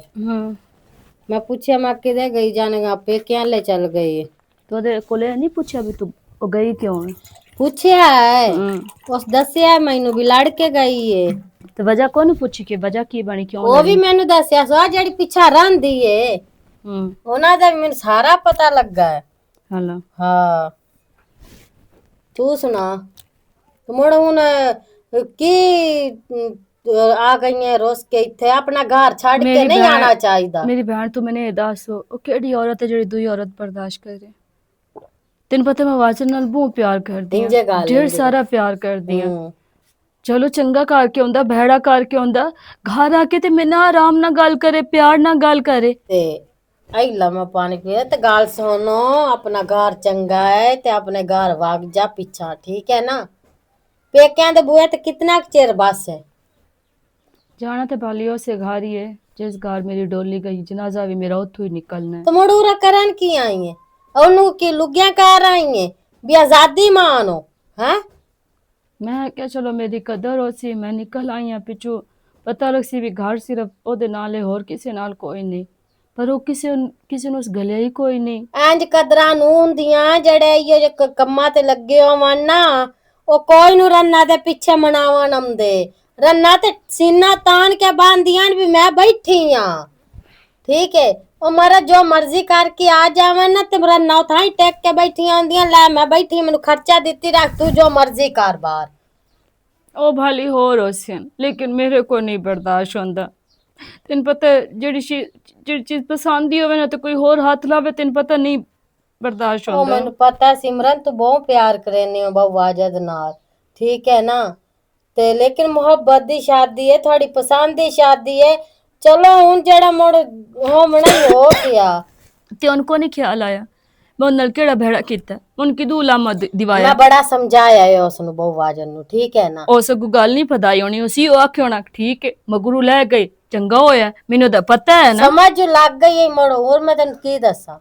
ਮੈਂ ਪੁੱਛਿਆ ਮੈਂ ਕਿਧੇ ਗਈ ਜਾਣੇਗਾ ਪੇਕਿਆਂ ਲੈ ਚਲ ਗਈ ਤੂੰ ਉਹਦੇ ਕੋਲੇ ਨਹੀਂ ਪੁੱਛਿਆ ਵੀ ਤੂੰ ਉਹ ਗਈ ਕਿਉਂ ਹੈ ਪੁੱਛਿਆ ਹੈ ਉਸ ਦੱਸਿਆ ਮੈਨੂੰ ਵੀ ਲੜ ਕੇ ਗਈ ਏ ਤੇ ਵਜ੍ਹਾ ਕੋ ਨਹੀਂ ਪੁੱਛੀ ਕਿ ਵਜ੍ਹਾ ਕੀ ਬਣੀ ਕਿਉਂ ਉਹ ਵੀ ਮੈਨੂੰ ਦੱਸਿਆ ਸੋ ਜਿਹੜੀ ਪਿੱਛਾ ਰਹਿੰਦੀ ਏ ਉਹਨਾਂ ਦਾ ਵੀ ਮੈਨੂੰ ਸਾਰਾ ਪਤਾ ਲੱਗਾ ਹੈ ਹਲੋ ਹਾਂ ਤੂੰ ਸੁਣਾ ਤੂੰ ਮੁੜ ਹੁਣ ਕੀ ਆ ਗਈਆਂ ਰੋਸ ਕੇ ਇੱਥੇ ਆਪਣਾ ਘਰ ਛੱਡ ਕੇ ਨਹੀਂ ਆਣਾ ਚਾਹੀਦਾ ਮੇਰੀ ਭੈਣ ਤੂੰ ਮੈਨੇ ਇਹ ਦੱਸ ਉਹ ਕਿਹੜੀ ਔਰਤ ਹੈ ਜਿਹੜੀ ਦੂਈ ਔਰਤ ਬਰਦਾਸ਼ਤ ਕਰੇ ਤੈਨੂੰ ਪਤਾ ਮੈਂ ਵਾਜਨ ਨਾਲ ਬਹੁਤ ਪਿਆਰ ਕਰਦੀ ਇੰਜੇ ਗੱਲ ਹਾਂ ਢੇਰ ਸਾਰਾ ਪਿਆਰ ਕਰਦੀ ਹਾਂ ਹੂੰ। ਚਲੋ ਚੰਗਾ ਕਰਕੇ ਆਉਂਦਾ ਭੈੜਾ ਕਰਕੇ ਆਉਂਦਾ ਘਰ ਆ ਕੇ ਤੇ ਮੇਰੇ ਨਾਲ ਆਰਾਮ ਨਾਲ ਗੱਲ ਕਰੇ ਪਿਆਰ ਨਾਲ ਗੱਲ ਕਰੇ ਤੇ ਆਈਲਾ ਮੈਂ ਪਾਣੀ ਪੀਆ ਤੇ ਗੱਲ ਸੁਣੋ ਆਪਣਾ ਘਰ ਚੰਗਾ ਹੈ ਤੇ ਆਪਣੇ ਘਰ ਵਾਗ ਜਾ ਪਿੱਛਾ ਠੀਕ ਹੈ ਨਾ ਪੇਕਿਆਂ ਦੇ ਬੂਹੇ ਤੇ ਕਿੰਨਾ ਕੁ ਚਿਰ ਬਸ ਹੈ ਜਾਣਾ ਤੇ ਬਾਲੀਓ ਸੇ ਘਰ ਹੀ ਹੈ ਜਿਸ ਘਰ ਮੇਰੀ ਡੋਲੀ ਗਈ ਜਨਾਜ਼ਾ ਵੀ ਮੇਰਾ ਉੱਥੋਂ ਹੀ ਨਿਕਲਣਾ ਹੈ ਤੇ ਮੜੂਰਾ ਕਰਨ ਕੀ ਆਈ ਹੈ ਉਹਨੂੰ ਕੀ ਲੁੱਗਿਆ ਕਰ ਆਈ ਹੈ ਵੀ ਆਜ਼ਾਦੀ ਮਾਨੋ ਹੈ ਮੈਂ ਕਿਹਾ ਚਲੋ ਮੇਰੀ ਕਦਰ ਹੋ ਸੀ ਮੈਂ ਨਿਕਲ ਆਈ ਹਾਂ ਪਿੱਛੋਂ ਪਤਾ ਲੱਗ ਸੀ ਵੀ ਘਰ ਸਿਰਫ ਉਹਦੇ ਨਾਲ ਹੈ ਹੋਰ ਕਿਸੇ ਨਾਲ ਕੋਈ ਨਹੀਂ ਪਰ ਉਹ ਕਿਸੇ ਨੂੰ ਉਸ ਗਲਿਆ ਹੀ ਕੋਈ ਨਹੀਂ ਇੰਜ ਕਦਰਾਂ ਨੂੰ ਹੁੰਦੀਆਂ ਜਿਹੜੇ ਇਹ ਕੰਮਾਂ ਤੇ ਲੱਗੇ ਹੋਵਣ ਨਾ ਉਹ ਕੋਈ ਨੂੰ ਰੰਨਾ ਦੇ ਪਿੱਛੇ ਮਨਾਵਣ ਆਉਂਦੇ ਰੰਨਾ ਤੇ ਸੀਨਾ ਤਾਣ ਕੇ ਬਾਂਦੀਆਂ ਵੀ ਮੈਂ ਬੈਠੀ ਆ ਠੀਕ ਹੈ ਉਹ ਮਾਰਾ ਜੋ ਮਰਜ਼ੀ ਕਰਕੇ ਆ ਜਾਵੇ ਨਾ ਤੇ ਮੇਰਾ ਨੌ ਥਾਈ ਟੇਕ ਕੇ ਬੈਠੀਆਂ ਹੁੰਦੀਆਂ ਲੈ ਮੈਂ ਬੈਠੀ ਮੈਨੂੰ ਖਰਚਾ ਦਿੱਤੀ ਰੱਖ ਤੂੰ ਜੋ ਮਰਜ਼ੀ ਕਰ ਬਾਹਰ ओ भाली हो रोशन लेकिन मेरे को नहीं बर्दाश्त होंदा तेन पता जेड़ी चीज पसंद ही होवे ना तो कोई होर हाथ लावे तेन पता नहीं बर्दाश्त ਉਹ होंदा ਮੈਨੂੰ ਪਤਾ ਸਿਮਰਨ ਤੂੰ ਬਹੁਤ ਪਿਆਰ ਕਰੇਨੀ ਹੋ ਬਹੁ ਵਾਜਦ ਨਾਲ ਠੀਕ ਹੈ ਨਾ ਤੇ ਲੇਕਿਨ ਮੁਹੱਬਤ ਦੀ ਸ਼ਾਦੀ ਹੈ ਤੁਹਾਡੀ ਪਸੰਦ ਦੀ ਸ਼ਾਦੀ ਹੈ ਚਲੋ ਹੁਣ ਜਿਹੜਾ ਮੁੜ ਹੋ ਮਣਾ ਹੋ ਗਿਆ ते उनको नहीं ख्याल आया मैं उन नाल केड़ा भेड़ा कीता उनकी दू लामा दिवाया ਮੈਂ ਬੜਾ ਸਮਝਾਇਆ ਹੈ ਉਸ ਨੂੰ ਬਹੁ ਵਾਜਦ ਨੂੰ ਠੀਕ ਹੈ ਨਾ उस अगू गल नहीं पताई होनी उसी ओ आखे होना ठीक है मगरू ले गए चंगा होया मैनू तो पता है ना ਸਮਝ ਲੱਗ ਗਈ ਹੈ ਮੁੜ ਹੋਰ ਮੈਂ ਤੈਨੂੰ ਕੀ ਦੱਸਾਂ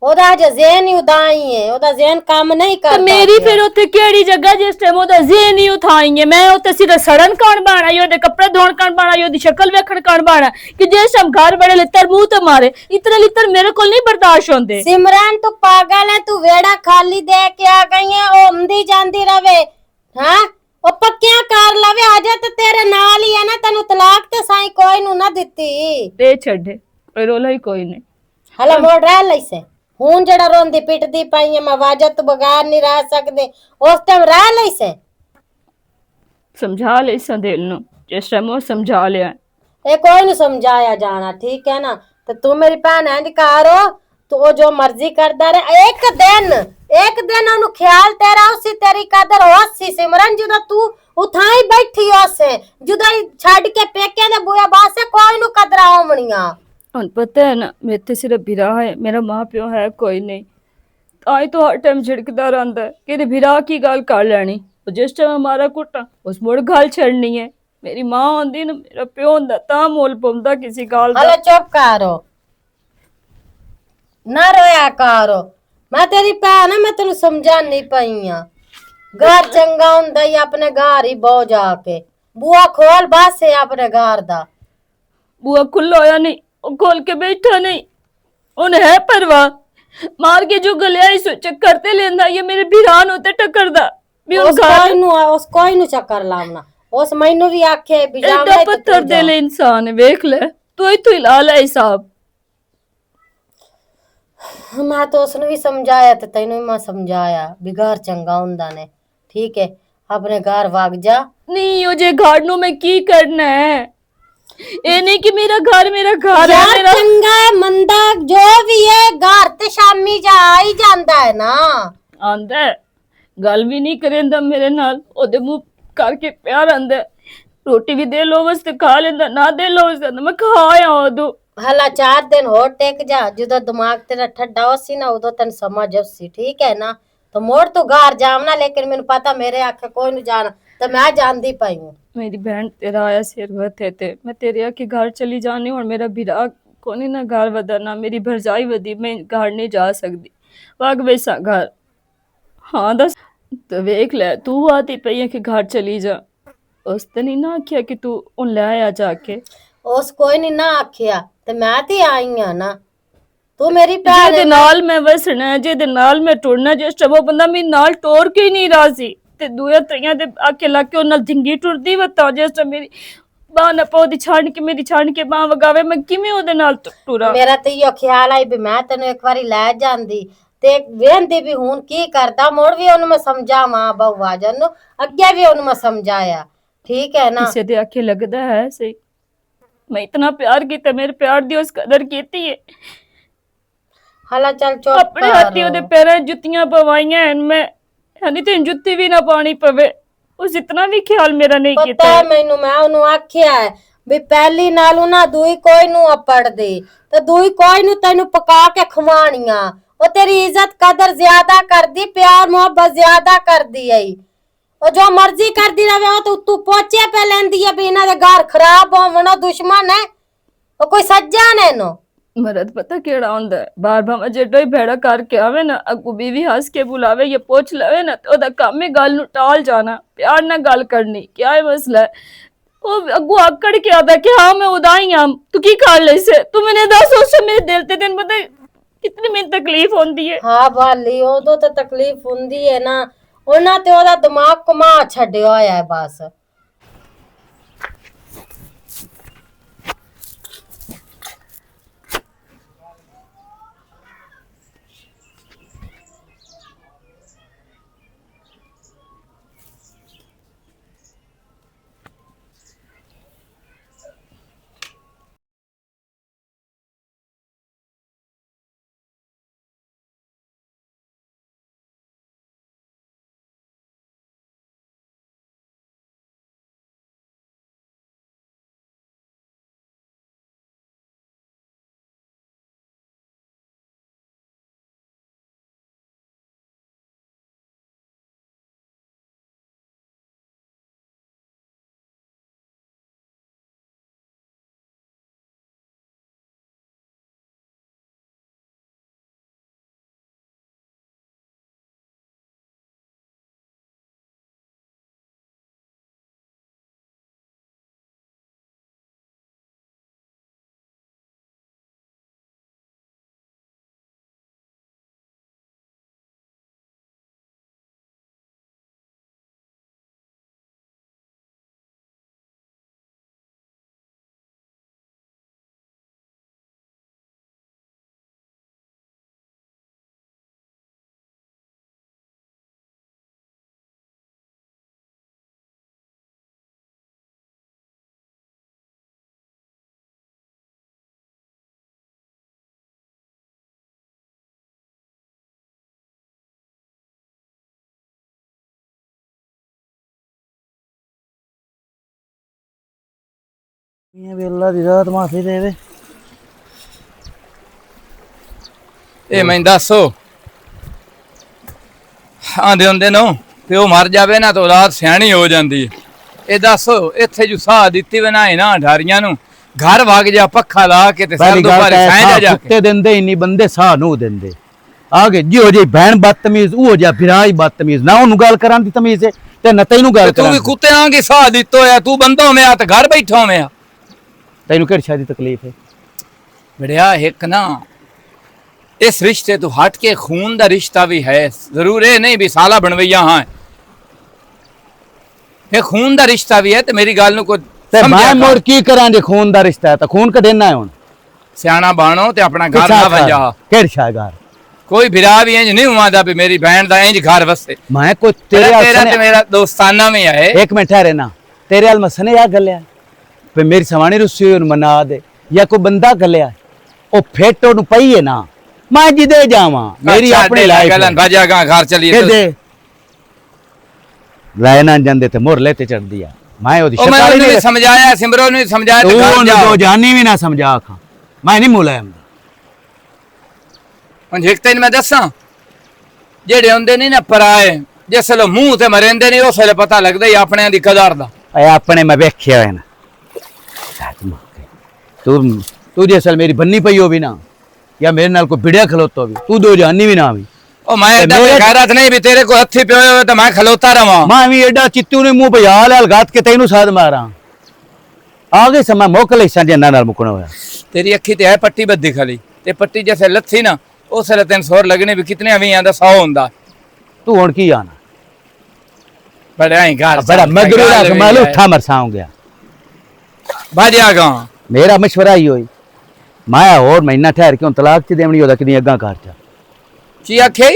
ਉਹਦਾ ਅਜੇ ਜ਼ਹਿਨ ਹੀ ਉਦਾਈ ਹੈ ਉਹਦਾ ਜ਼ਹਿਨ ਕੰਮ ਨਹੀਂ ਤੇ ਕਰਦਾ ਮੇਰੀ ਫਿਰ ਉੱਥੇ ਕਿਹੜੀ ਜਗ੍ਹਾ ਜਿਸ ਟਾਈਮ ਉਹਦਾ ਜ਼ੇਨ ਹੀ ਉਠਾਈ ਹੈ ਮੈਂ ਉੱਥੇ ਸਿਰ ਸੜਨ ਕਣ ਬਾਣਾ ਉਹਦੇ ਕੱਪੜੇ ਧੋਣ ਕਣ ਬਾਣਾ ਉਹਦੀ ਸ਼ਕਲ ਵੇਖਣ ਕਣ ਬਾਣਾ ਕਿ ਜਿਸ ਟਾਈਮ ਘਰ ਬੜੇ ਲਿੱਤਰ ਮੂੰਹ ਤੇ ਮਾਰੇ ਇਤਨੇ ਲਿੱਤਰ ਮੇਰੇ ਕੋਲ ਨਹੀਂ ਬਰਦਾਸ਼ਤ ਹੁੰਦੇ ਸਿਮਰਨ ਤੂੰ ਪਾਗਲ ਹੈ ਤੂੰ ਵੇੜਾ ਖਾਲੀ ਦੇ ਕੇ ਆ ਗਈ ਹੈ ਉਹ ਹੁੰਦੀ ਜਾਂਦੀ ਰਵੇ ਹਾਂ ਉਹ ਪੱਕਿਆਂ ਕਰ ਲਵੇ ਅਜੇ ਤੇ ਤੇਰੇ ਨਾਲ ਹੀ ਹੈ ਨਾ ਤੈਨੂੰ ਤਲਾਕ ਤੇ ਸਾਈ ਕੋਈ ਨੂੰ ਨਾ ਦਿੱਤੀ ਤੇ ਛੱਡੇ ਕੋਈ ਰੋਲਾ ਹੀ ਕੋਈ ਨਹੀਂ ਹਲਾ ਮੋੜ ਰਹਿ ਲਈਸੇ ਹੁਣ ਜਿਹੜਾ ਰੋਂਦੀ ਪਿੱਟਦੀ ਪਈ ਹੈ ਮੈਂ ਵਾਜਾ ਤੋਂ ਬਗਾਰ ਨਹੀਂ ਰਹਿ ਸਕਦੇ ਉਸ ਟਾਈਮ ਰਹਿ ਲਈਸੇ ਸਮਝਾ ਲੈ ਸੰਦੇਲ ਨੂੰ ਜਿਸ ਟਾਈਮ ਉਹ ਸਮਝਾ ਲਿਆ ਇਹ ਕੋਈ ਨੂੰ ਸਮਝਾਇਆ ਜਾਣਾ ਠੀਕ ਹੈ ਨਾ ਤੇ ਤੂੰ ਮੇਰੀ ਭੈਣ ਹੈ ਨਿਕਾਰੋ ਤੂੰ ਉਹ ਜੋ ਮਰਜ਼ੀ ਕਰਦਾ ਰਹੇ ਇੱਕ ਦਿਨ ਉਹਨੂੰ ਖਿਆਲ ਤੇਰਾ ਉਸੇ ਤੇਰੀ ਕਦਰ ਹੋਸੀ ਸਿਮਰਨ ਜਦੋਂ ਤੂੰ ਉਥਾਈ ਬੈਠੀ ਹੋਸੇ ਜਦੋਂ ਛੱਡ ਕੇ ਪੇਕਿਆਂ ਦੇ ਬੂਹੇ ਬਾਸੇ ਕੋਈ ਨੂੰ ਕਦਰਾਂ ਹੋਵਣੀਆਂ ਹੁਣ ਪਤਾ ਹੈ ਨਾ ਮੇਰੇ ਤੇ ਸਿਰਫ ਬਿਰਾ ਹੈ ਮੇਰਾ ਮਾਂ ਪਿਓ ਹੈ ਕੋਈ ਨਹੀਂ ਆਈ तो हर टाइम झिड़कदा रहता है कि बिरा की गल कर लैनी जिस टाइम हमारा कुटा उस मुड़ गल छड़नी है मेरी मां होंदी ना मेरा प्यो होंदा ता मोल पौंदा किसी गल दा ਹਲੇ ਚੁੱਪ ਕਰੋ ਨਾ ਰੋਇਆ ਕਰੋ ਮੈਂ ਤੇਰੀ ਭੈਣ ਆ ਮੈਂ ਤੈਨੂੰ ਸਮਝਾਣੀ ਪਈ ਆ ਘਰ ਚੰਗਾ ਹੁੰਦਾ ਹੀ ਆਪਣੇ ਘਰ ਹੀ ਬਹੁ ਜਾ ਕੇ ਬੂਆ ਖੋਲ ਬਾਸੇ ਆਪਣੇ ਘਰ ਦਾ बुआ खुला होया नहीं वो खोल के बैठा नहीं उन्हें है परवाह मार के जो गलिया इस चक्कर ते लेंदा ये मेरे बिरान होते टक्करदा भी ਉਸ ਕੋਈ ਨੂੰ ਚੱਕਰ ਲਾਉਣਾ ਉਸ ਮੈਨੂੰ ਵੀ ਆਖੇ ਵੀ एडा ਜਾਵੇਂ पत्थर दे ले इंसान है वेख ले तू ही ला ले हिसाब ਮੈਂ ਤਾਂ ਉਸ ਨੂੰ ਵੀ ਸਮਝਾਇਆ ਤੇ ਤੈਨੂੰ ਵੀ ਮੈਂ ਸਮਝਾਇਆ ਵੀ ਘਰ ਚੰਗਾ ਹੁੰਦਾ ਨੇ ਠੀਕ ਹੈ ਆਪਣੇ ਘਰ ਵਗ ਜਾ नहीं वो जे घर नु मैं की करना है ਇਹ ਨਹੀਂ ਕਿ ਮੇਰਾ ਘਰ ਹੈ ਯਾਰ ਮੇਰਾ ਚੰਗਾ ਹੈ ਮੰਦਾ ਜੋ ਵੀ ਹੈ ਘਰ ਤੇ ਸ਼ਾਮੀ ਜਾ ਹੀ ਜਾਂਦਾ ਹੈ ਨਾ ਆਂਦਾ ਹੈ। ਗੱਲ ਵੀ ਨਹੀਂ ਕਰੇਂਦਾ ਮੇਰੇ ਨਾਲ ਉਹਦੇ ਮੂੰਹ ਕਰਕੇ ਪਿਆਰ ਆਂਦਾ ਹੈ। ਰੋਟੀ ਵੀ ਦੇ ਲੋ ਵਸਤੇ ਖਾ ਲੈਂਦਾ ਨਾ ਦੇ ਲੋ ਵਸਤੇ ਮੈਂ ਖਾ ਆਇਆ ਉਦੋਂ ਹਲਾ 4 ਦਿਨ ਹੋਰ ਟਿਕ ਜਾ ਜਦੋਂ ਦਿਮਾਗ ਤੇਰਾ ਠੱਡਾ ਹੋ ਸੀ ਨਾ ਉਦੋਂ ਤੈਨੂੰ ਸਮਝ ਆਉਸੀ ਠੀਕ ਹੈ ਨਾ ਤਾਂ ਮੋੜ ਤੂੰ ਘਰ ਜਾਵਣਾ ਲੇਕਿਨ ਮੈਨੂੰ ਪਤਾ ਮੇਰੇ ਆਖੇ ਕੋਈ ਨਹੀਂ ਜਾਣਾ ਤੇ ਮੈਂ ਜਾਂਦੀ ਪਈ ਹੂੰ मेरी बहन तेरा आया सिर थे मैं तेरे आके घर चली जानी और मेरा बिरा को नहीं ना घर वधना मेरी भरजाई वधी मैं घर नहीं जा सकती वग वैसा घर हाँ दस तो वेख ले तू आती पई है कि घर चली जा उस ते नहीं ना आखिया कि तू उन ले आया जाके ਉਸ ਕੋਈ ਨਹੀਂ ਨਾ ਆਖਿਆ ਤੇ ਮੈਂ ਤੇ ਆਈ ਆ ਨਾ ਤੂੰ ਮੇਰੀ ਭੈਣ ਜਿਹਦੇ ਨਾਲ ਮੈਂ ਵਸਣਾ ਹੈ ਜਿਹਦੇ ਨਾਲ ਮੈਂ ਟੁਰਨਾ ਜਿਸ ਟਾਈਮ ਉਹ ਬੰਦਾ ਮੇਰੇ ਨਾਲ ਟੋਰ ਕੇ ਹੀ ਨਹੀਂ ਰਾਜ਼ੀ ਤੇ ਦੂਏ ਤਈਆਂ ਦੇ ਆਕੇ ਲਾ ਕੇ ਉਹ ਨਾਲ ਢਿੰਗੀ ਟੁਰਦੀ ਵਤਾ ਜਿਸ ਟਾਈਮ ਮੇਰੀ ਬਾਹ ਨਾ ਪੌਦੀ ਛਾਣ ਕੇ ਮੇਰੀ ਛਾਣ ਕੇ ਬਾਹ ਵਗਾਵੇ ਮੈਂ ਕਿਵੇਂ ਉਹਦੇ ਨਾਲ ਟੁਰਾ ਮੇਰਾ ਤੇ ਇਹੋ ਖਿਆਲ ਆਈ ਵੀ ਮੈਂ ਤੈਨੂੰ ਇੱਕ ਵਾਰੀ ਲੈ ਜਾਂਦੀ ਤੇ ਵੇਂਦੀ ਵੀ ਹੁਣ ਕੀ ਕਰਦਾ ਮੋੜ ਵੀ ਉਹਨੂੰ ਮੈਂ ਸਮਝਾਵਾਂ ਬਹੂਆ ਜਨ ਨੂੰ ਅੱਗੇ ਵੀ ਉਹਨੂੰ ਮੈਂ ਸਮਝਾਇਆ ਠੀਕ ਹੈ ਨਾ ਕਿਸੇ ਦੇ ਆਖੇ ਲੱਗਦਾ ਹੈ ਸਹੀ ਮੈਂ ਇਤਨਾ ਪਿਆਰ ਕੀਤਾ ਮੇਰੇ ਪਿਆਰ ਦੀ ਉਸ ਕਦਰ ਕੀਤੀ ਹੈ ਹਲਾ ਚੱਲ ਚੁੱਪ ਆਪਣੇ ਹੱਥੀ ਉਹਦੇ ਪੈਰਾਂ 'ਚ ਜੁੱਤੀਆਂ ਪਵਾਈਆਂ ਹਨ ਮੈਂ ਹਨੀ ਤੇ ਜੁੱਤੀ ਵੀ ਨਾ ਪਾਣੀ ਪਵੇ ਉਸ ਇਤਨਾ ਵੀ ਖਿਆਲ ਮੇਰਾ ਨਹੀਂ ਪਤਾ ਕੀਤਾ ਹੈ ਮੈਨੂੰ ਮੈਂ ਉਹਨੂੰ ਆਖਿਆ ਹੈ ਵੀ ਪਹਿਲੀ ਨਾਲੋਂ ਨਾ ਦੂਈ ਕੋਈ ਨੂੰ ਅਪੜਦੀ ਤੇ ਦੂਈ ਕੋਈ ਨੂੰ ਤੈਨੂੰ ਪਕਾ ਕੇ ਖਵਾਣੀਆਂ ਉਹ ਤੇਰੀ ਇੱਜ਼ਤ ਕਦਰ ਜ਼ਿਆਦਾ ਕਰਦੀ ਪਿਆਰ ਮੁਹੱਬਤ ਜ਼ਿਆਦਾ ਕਰਦੀ ਹੈ ਉਹ ਜੋ ਮਰਜ਼ੀ ਕਰਦੀ ਰਵੇ ਉਹ ਤੂੰ ਪੋਚੇ ਪੈ ਲੈਂਦੀ ਹੈ ਵੀ ਇਹਨਾਂ ਦੇ ਘਰ ਖਰਾਬ ਹੋਵਣ ਉਹ ਦੁਸ਼ਮਣ ਹੈ ਉਹ ਕੋਈ ਸੱਜਣ ਹੈ ਨੋ मरद पता केड़ा होंदा है बार बार जेडो ही भेड़ा करके आवे ना अगू बीवी हंस के बुलावे ये पोछ लवे ना तो ओदा काम है गल नु टाल जाना प्यार ना गल करनी क्या है मसला है वो अगू आकड़ के आता कि हाँ मैं उदाई हूं तू की कर ले से तू मैंने दस उस मेरे दिल ते दिन पता कितनी मेरी तकलीफ होंदी है ਹਾਂ ਭਾਲੀ ਉਦੋਂ ਤਾਂ ਤਕਲੀਫ ਹੁੰਦੀ ਹੈ ਨਾ ਉਹਨਾਂ ਤੇ ਉਹਦਾ ਦਿਮਾਗ ਘੁਮਾ ਛੱਡਿਆ ਹੋਇਆ ਹੈ ਬਸ ये भी अल्लाह दी रात माफी देवे ਇਹ ਮੈਂ ਦੱਸੋ ਆਂਦੇ ਹੁੰਦੇ ਨੂੰ ਪਿਓ ਮਰ ਜਾਵੇ ਨਾ ਤਾਂ ਔਲਾਦ ਸਿਆਣੀ ਹੋ ਜਾਂਦੀ ਹੈ। ਇਹ ਦੱਸੋ ਇੱਥੇ ਜੋ ਸਾਹ ਦਿੱਤੀ ਬਣਾਏ ਨਾ ਢਾਰੀਆਂ ਨੂੰ ਘਰ ਵਗ ਜਾ ਪੱਖਾ ਲਾ ਕੇ ਤੇ ਸਰ ਦੁਪਾਰੇ ਸਾਇ ਜਾ ਕੇ ਕੁੱਤੇ ਦਿੰਦੇ ਇੰਨੀ ਬੰਦੇ ਸਾਹ ਨੂੰ ਦਿੰਦੇ ਆਗੇ ਜਿਉ ਜੀ ਭੈਣ ਬਦਤਮੀਜ਼ ਉਹ ਜਿਹਾ ਫਿਰਾ ਹੀ ਬਦਤਮੀਜ਼ ਨਾ ਉਹਨੂੰ ਗੱਲ ਕਰਾਂ ਦੀ ਤਮੀਜ਼ ਹੈ ਤੇ ਨਾ ਤੈਨੂੰ ਗੱਲ ਤੂੰ ਕਰਾਂ ਵੀ ਕੁੱਤੇ ਆਂਗੇ ਸਾਹ ਦਿੱਤੋ ਆ ਤੂੰ ਬੰਦੋ ਮੈਂ ਤੇ ਘਰ ਬੈਠਾ ਮੈਂ ਤੈਨੂੰ ਕਿਹੜੀ ਸ਼ਾਦੀ ਤਕਲੀਫ ਹੈ ਬੜਿਆ ਇੱਕ ਨਾ इस रिश्ते तो हट के खून का रिश्ता भी है जरूर है नहीं भी साला बनवैया हाँ ये खून का रिश्ता भी है तो मेरी गल को ਤੇ ਮੈਂ ਮੁੜ ਕੀ ਕਰਾਂ ਜੇ ਖੂਨ ਦਾ ਰਿਸ਼ਤਾ ਹੈ ਤਾਂ ਖੂਨ ਕਢੇਨਾ ਹੈ ਹੁਣ सियाना बानो ते अपना घर ना वंजा ਕਿਹੜੀ ਸ਼ਾਗਾਰ कोई भिरा भी इंज नहीं हुआ भी मेरी बहन दा इंज घर वसे ਮੈਂ ਕੋਈ ਤੇਰੇ तेरा ते मेरा दोस्ताना में है ਇੱਕ ਮਿੰਟ ਠਹਿਰੇ ਨਾ ਤੇਰੇ ਹਾਲ ਮਸਨੇ ਆ ਗੱਲਿਆ ਵੀ ਮੇਰੀ ਸਵਾਣੀ ਰੁੱਸੀ ਹੋਈ ਨੂੰ ਮਨਾ ਦੇ ਜਾਂ ਕੋਈ ਬੰਦਾ ਗੱਲਿਆ ਉਹ ਫੇਟੋ ਨੂੰ ਪਈ ਹੈ ਨਾ ਮੈਂ ਜਿੱਦੇ ਜਾਵਾਂ ਮੇਰੀ ਆਪਣੀ ਲਾਈਫ गलन भजा गा घर चलिए ਕਿਦੇ ਲੈ ਨਾ ਜਾਂਦੇ ਤੇ ਮੁਰਲੇ ਤੇ ਚੜਦੀ ਆ ਮੈਂ ਉਹਦੀ ओ ਸ਼ਕਾਰੀ मैंने ਨਹੀਂ समझाया सिमरो ने समझाया ते घर ਤੂੰ जाओ ਜੋ ਜਾਨੀ ਵੀ ਨਾ ਸਮਝਾ ਖਾਂ ਮੈਂ ਨਹੀਂ ਮੁਲਾਇਮ ਹੁਣ ਇੱਕ ਤੈਨੂੰ ਮੈਂ ਦੱਸਾਂ ਜਿਹੜੇ ਹੁੰਦੇ ਨਹੀਂ ਨਾ ਪਰਾਏ ਜਿਸ ਵੇਲੇ ਮੂੰਹ ਤੇ ਮਰਿੰਦੇ ਨਹੀਂ ਉਸ ਵੇਲੇ ਪਤਾ ਲੱਗਦਾ ਹੀ ਆਪਣਿਆਂ ਦੀ ਕਦਰ ਦਾ ਐ ਆਪਣੇ ਮੈਂ ਵੇਖਿਆ ਹੋਇਆ ਨਾ ਤੂੰ ਜੇ ਅਸਲ ਮੇਰੀ ਬੰਨੀ ਪਈ ਹੋਵੇ ਨਾ ਜਾਂ ਮੇਰੇ ਨਾਲ ਕੋਈ ਬਿੜਿਆ ਖਲੋਤਾ ਹੋਵੇ ਤੂੰ ਦੋ ਜਾਨੀ ਵੀ ਨਾ ਆਵੀਂ ਉਹ ਮੈਂ ਏਦਾਂ ਮੇਰੇ- ਗੈਰਤ ਨਹੀਂ ਵੀ ਤੇਰੇ ਕੋ ਹੱਥੀ ਪਿਓ ਹੋਵੇ ਤਾਂ ਮੈਂ ਖਲੋਤਾ ਰਵਾਂ ਮੈਂ ਵੀ ਐਡਾ ਚਿੱਤੂ ਨੇ ਮੂੰਹ ਪਿਆ ਲਾਲ ਗਾਤ ਕੇ ਤੈਨੂੰ ਸਾਧ ਮਾਰਾਂ ਆ ਗਏ ਸਮਾਂ ਮੁੱਕ ਲਈ ਸੰਜਨਾ ਨਾਲ ਮੁਕਣਾ ਹੋਇਆ तेरी अखी ते है पट्टी बद्दी खाली ते पट्टी जैसे लथी ना उस वेले 300 लगने भी कितने अभी आंदा 100 हुंदा ਤੂੰ ਹੁਣ ਕੀ ਆਣਾ बड़े आई घर बड़ा मगरू रख मैं उठा मरसाऊं गया भाजा गा मेरा मशवरा ही होई मैं और महीना ठहर के तलाक च देवनी ओदा किदी अग्गा कर चा की आखे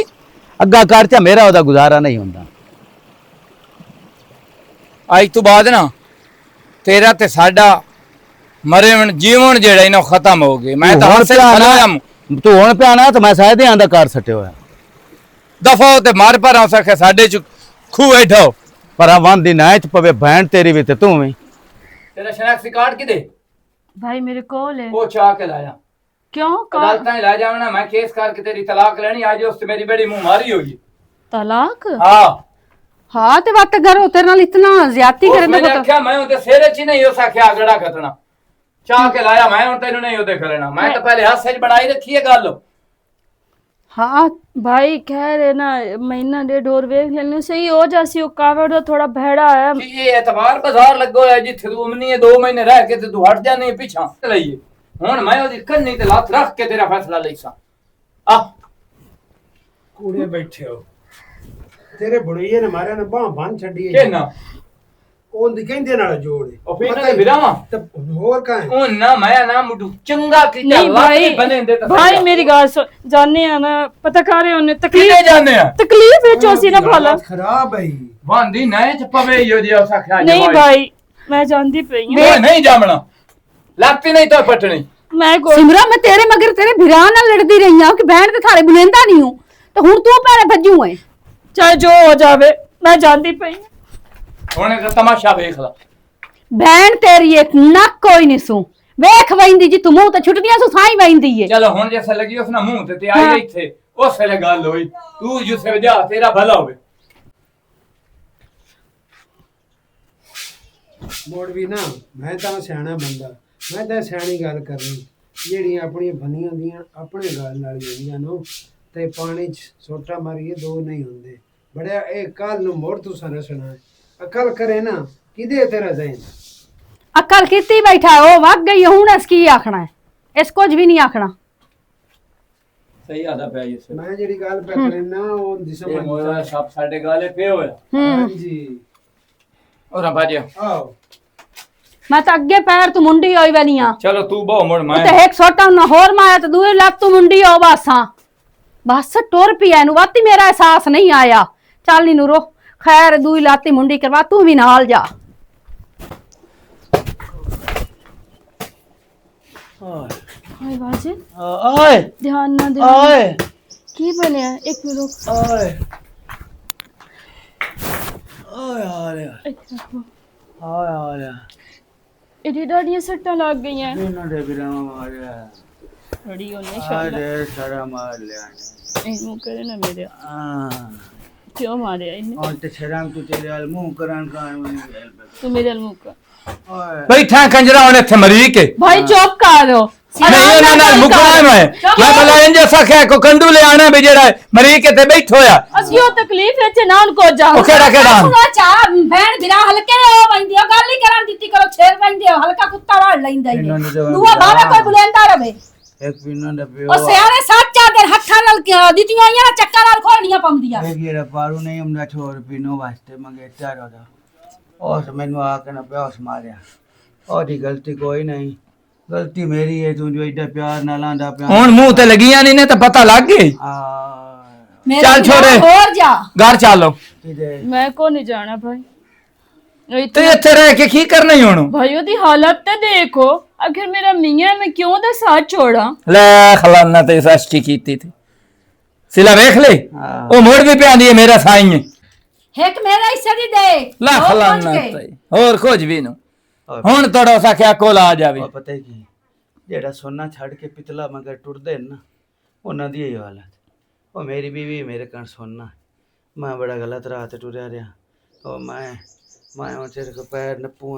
अग्गा कर चा मेरा ओदा गुजारा नहीं हुंदा आज तो बाद ना तेरा ते साडा मरे जीवन जेड़ा इनो खत्म हो गए मैं तो हंस खलाया तू हुण पिया ना तो मैं शायद आंदा कर सट्टे होया दफा ते मार पर आ सके साडे च खू बैठो पर वंदी नाच पवे भैन तेरी भी ते तू भी तेरा शनाख्ती कार्ड किदे भाई मेरे कॉल है वो चाह के लाया क्यों अदालत ला जावना मैं केस करके तेरी तलाक लेनी आज उससे मेरी बड़ी मुंह मारी होगी तलाक हां हाँ ते बात घर होते नाल इतना ज्यादती करे मैंने आख्या मैं उनके सिर च नहीं हो सकिया गड़ा खतना चाह के लाया मैं और तेनू नहीं ओदे करना मैं तो पहले हाथ से बनाई रखी है गल हाँ भाई कह रहे ना महीना डेढ़ और वेख लेने सही हो जासी वो कावड़ तो थोड़ा भैड़ा है कि ये एतवार बाजार लगो है जिथे तू अमनी है 2 महीने रह के ते तू हट जाने पीछा लईए हुन मैं ओदी कन्नी ते लात रख के तेरा फैसला लईसा आ कूड़े बैठे हो तेरे बुढ़िए ने मारे ने बाह बन छड़ी के ना ਉਹ ਦੀ ਕਹਿੰਦੇ ਨਾਲ ਜੋੜ ओ फिर ना बिरावा ਤੇ ਹੋਰ ਕਾ ਹੈ ओ ना मैं ना मुडू चंगा की नहीं भाई बने दे भाई मेरी गाल सुन जाने आ ना पता करे उन्हें किने तकलीफ जाने हैं तकलीफ है चौसी ना भला खराब है वांदी नए च पवे यो दिया सा ख्या नहीं भाई मैं जानती पई हूं वो नहीं जामना लगती नहीं तो पटनी मैं को सिमरा मैं तेरे मगर तेरे भिरा नाल लड़दी रही हूं कि बहन ते थारे बुलेंदा नहीं हूं तो हुन तू पैरे भज्जू है चाहे जो हो जावे मैं जानती पई हूं हुन का तमाशा देख ला बहन तेरी एक नक कोई नहीं सू वेख वैंदी जी तू मुंह ते छुटदियां सू साई वैंदी है चलो हुन जैसे लगी उसना मुंह ते आई गई थे उस वेले गल होई तू जिसे वजह तेरा भला होवे ਮੋੜ ਵੀ ਨਾ ਮੈਂ ਤਾਂ ਸਿਆਣਾ ਬੰਦਾ ਮੈਂ ਤਾਂ ਸਿਆਣੀ ਗੱਲ ਕਰਨੀ ਜਿਹੜੀਆਂ ਆਪਣੀਆਂ ਬੰਨੀਆਂ ਦੀਆਂ ਆਪਣੇ ਗੱਲ ਨਾਲ ਜਿਹੜੀਆਂ ਨੂੰ ਤੇ ਪਾਣੀ 'ਚ ਸੋਟਾ ਮਾਰੀਏ ਦੋ ਨਹੀਂ ਹੁੰਦੇ ਬੜਿਆ ਇਹ ਕੱਲ ਨੂੰ ਮੋੜ ਤੂੰ ਰਸਣਾ ਅਕਲ ਕਰੇ ਨਾ ਕਿਦੇ ਤੇਰਾ ਜ਼ਹਿਨ अकल कितनी बैठा है ओ वग गई हूं इसकी आखना है इस कुछ भी नहीं आखना सही आदा पे ये ਮੈਂ ਜਿਹੜੀ ਗੱਲ ਪੈ ਕਰਨਾ ਉਹ ਦੀ ये ਸਮਝ मोरा सब साडे गाले पे होया ਹਾਂਜੀ और बाजे ਆਓ मैं तो अगे पैर तू मुंडी होई वाली हां चलो तू बहु मुड़ मैं ते एक छोटा ना होर माया तो दूए लत तू मुंडी हो बस बस टुर पिया नु वाती मेरा एहसास नहीं आया चल नी रो खैर दूई लाती मुंडी करवा तू भी नाल जा हाय बाजी ओए ध्यान ना दे ओए की बने एक मिनट रुक ओए ओए ओए एक मिनट रुक। ओए ओए ਇਹਦੀ ਡਾਡੀਆਂ ਸੱਟਾਂ ਲੱਗ ਗਈਆਂ ਇਹਨਾਂ ਦੇ ਵਿਰਾਮ ਮਾਰਿਆ ਬੜੀ ਉਹਨੇ ਸ਼ਾਲਾ ਆਰੇ ਸਾਰਾ ਮਾਰ ਲਿਆ ਇਹਨੂੰ ਕਰੇ ਨਾ ਮੇਰੇ ਹਾਂ ਕਿਉਂ ਮਾਰਿਆ ਇਹਨੇ ਹੁਣ ਤੇ ਸ਼ਰਮ ਤੂੰ ਤੇਰੇ ਹਾਲ ਮੂੰਹ ਕਰਨ ਕਾਣ ਤੂੰ ਮੇਰੇ ਨਾਲ ਮੁੱਕਾ ਓਏ ਬੈਠਾ ਕੰਜਰਾ ਹੁਣ ਇੱਥੇ ਮਰੀ ਕੇ ਭਾਈ ਚੁੱਪ ਕਰੋ ਨਹੀਂ ਉਹਨਾਂ ਨਾਲ ਮੁਕਣਾ ਮੈਂ ਬਲਾ ਇੰਜ ਸਖਿਆ ਕੋ ਕੰਡੂ ਲੈ ਆਣਾ ਵੀ ਜਿਹੜਾ ਮਰੀ ਕੇ ਤੇ ਬੈਠੋ ਆ ਅਸੀਂ ਉਹ ਤਕਲੀਫ ਵਿੱਚ ਨਾ ਕੋ ਜਾ ਉਹ ਕਿਹੜਾ ਸੁਣਾ ਚਾ ਭੈਣ ਵੀਰਾ ਹਲਕੇ ਹੋ ਵੰਦੀ ਗੱਲ ਹੀ ਕਰਨ ਦਿੱਤੀ ਕਰੋ ਛੇਰ ਵੰਦੇ ਹਲਕਾ ਕੁੱਤਾ ਵਾੜ ਲੈਂਦਾ ਹੀ ਇਹਨਾਂ ਨੇ ਜਵਾਬ ਦੂਆ ਬਾਵੇ ਕੋਈ ਬੁਲੰਦਾ ਰਵੇ ਇੱਕ ਪਿੰਨਾਂ ਦਾ ਪਿਓ ਉਹ ਸਿਆਣੇ ਸੱਚਾ ਦੇ ਹੱਥਾਂ ਨਾਲ ਦਿੱਤੀਆਂ ਆਈਆਂ ਚੱਕਾ ਨਾਲ ਖੋਲਣੀਆਂ ਪਾਉਂਦੀਆਂ ਇਹ ਜਿਹੜਾ ਪਾਰੂ ਨਹੀਂ ਹੁੰਦਾ ਛੋੜ ਪੀਨੋ ਵਾਸਤੇ ਮੰਗੇ ਚਾਰੋ ਦਾ ਉਸ ਮੈਨੂੰ ਆ ਕੇ ਨਾ ਪਿਆਸ ਮਾਰਿਆ ਉਹਦੀ ਗਲਤੀ ਕੋਈ ਨਹੀਂ ਗਲਤੀ ਮੇਰੀ ਹੈ ਤੂੰ ਜੋ ਏਡਾ ਪਿਆਰ ਨਾਲ ਆਂਦਾ ਪਿਆ ਹੁਣ ਮੂੰਹ ਤੇ ਲੱਗੀਆਂ ਨਹੀਂ ਨੇ ਤਾਂ ਪਤਾ ਲੱਗ ਗਈ ਆ ਮੇਰੇ ਚੱਲ ਛੋੜੇ। ਹੋਰ ਜਾ ਘਰ ਚੱਲੋ ਕਿਦੇ ਮੈਂ ਕੋ ਨਹੀਂ ਜਾਣਾ ਭਾਈ ਤੇ ਇੱਥੇ ਰਹਿ ਕੇ ਕੀ ਕਰਨਾ ਹੀ ਹੁਣ भाई ਉਹਦੀ ਹਾਲਤ ਤੇ ਦੇਖੋ आखिर मेरा मियां मैं क्यों ਦਾ ਸਾਥ ਛੋੜਾਂ ਲੈ ਖਲਾਨਾ ਤੇ ਸਸਤੀ ਕੀਤੀ ਤੀ ਸਿਲਾ ਵੇਖ ਲੈ ਹਾਂ। ਉਹ ਮੋੜ ਵੀ ਪਿਆਂਦੀ ਹੈ ਮੇਰਾ ਸਾਈਂ ਇੱਕ ਮੇਰਾ ਹਿੱਸਾ ਦੀ ਦੇ ਲੈ ਹੋਰ ਖਲਾਨਾ ਪੁੱਛ ਕੇ। ਤੇ ਹੋਰ ਕੁਝ ਵੀ ਨੂੰ ਔਰ ਹੁਣ ਤੋੜਾ ਸਕਿਆ ਕੋਲ ਆ ਜਾਵੇ ਉਹ ਪਤਾ ਕੀ ਜਿਹੜਾ ਸੋਨਾ ਛੱਡ ਕੇ ਪਿਤਲਾ ਮਗਰ ਟੁੱਟਦੇ ਨੇ ਨਾ ਉਹਨਾਂ ਦੀ ਇਹ ਹਾਲਤ ਉਹ ਮੇਰੀ ਬੀਵੀ ਮੇਰੇ ਕਣ ਸੋਨਾ ਮੈਂ ਬੜਾ ਗਲਤ ਰਾਹ ਤੇ ਟੁਰਿਆ ਰਿਹਾ ਉਹ ਮੈਂ ਉਹ ਤੇਰੇ ਕੋ ਪੈਰ ਨੱਪੂਆਂ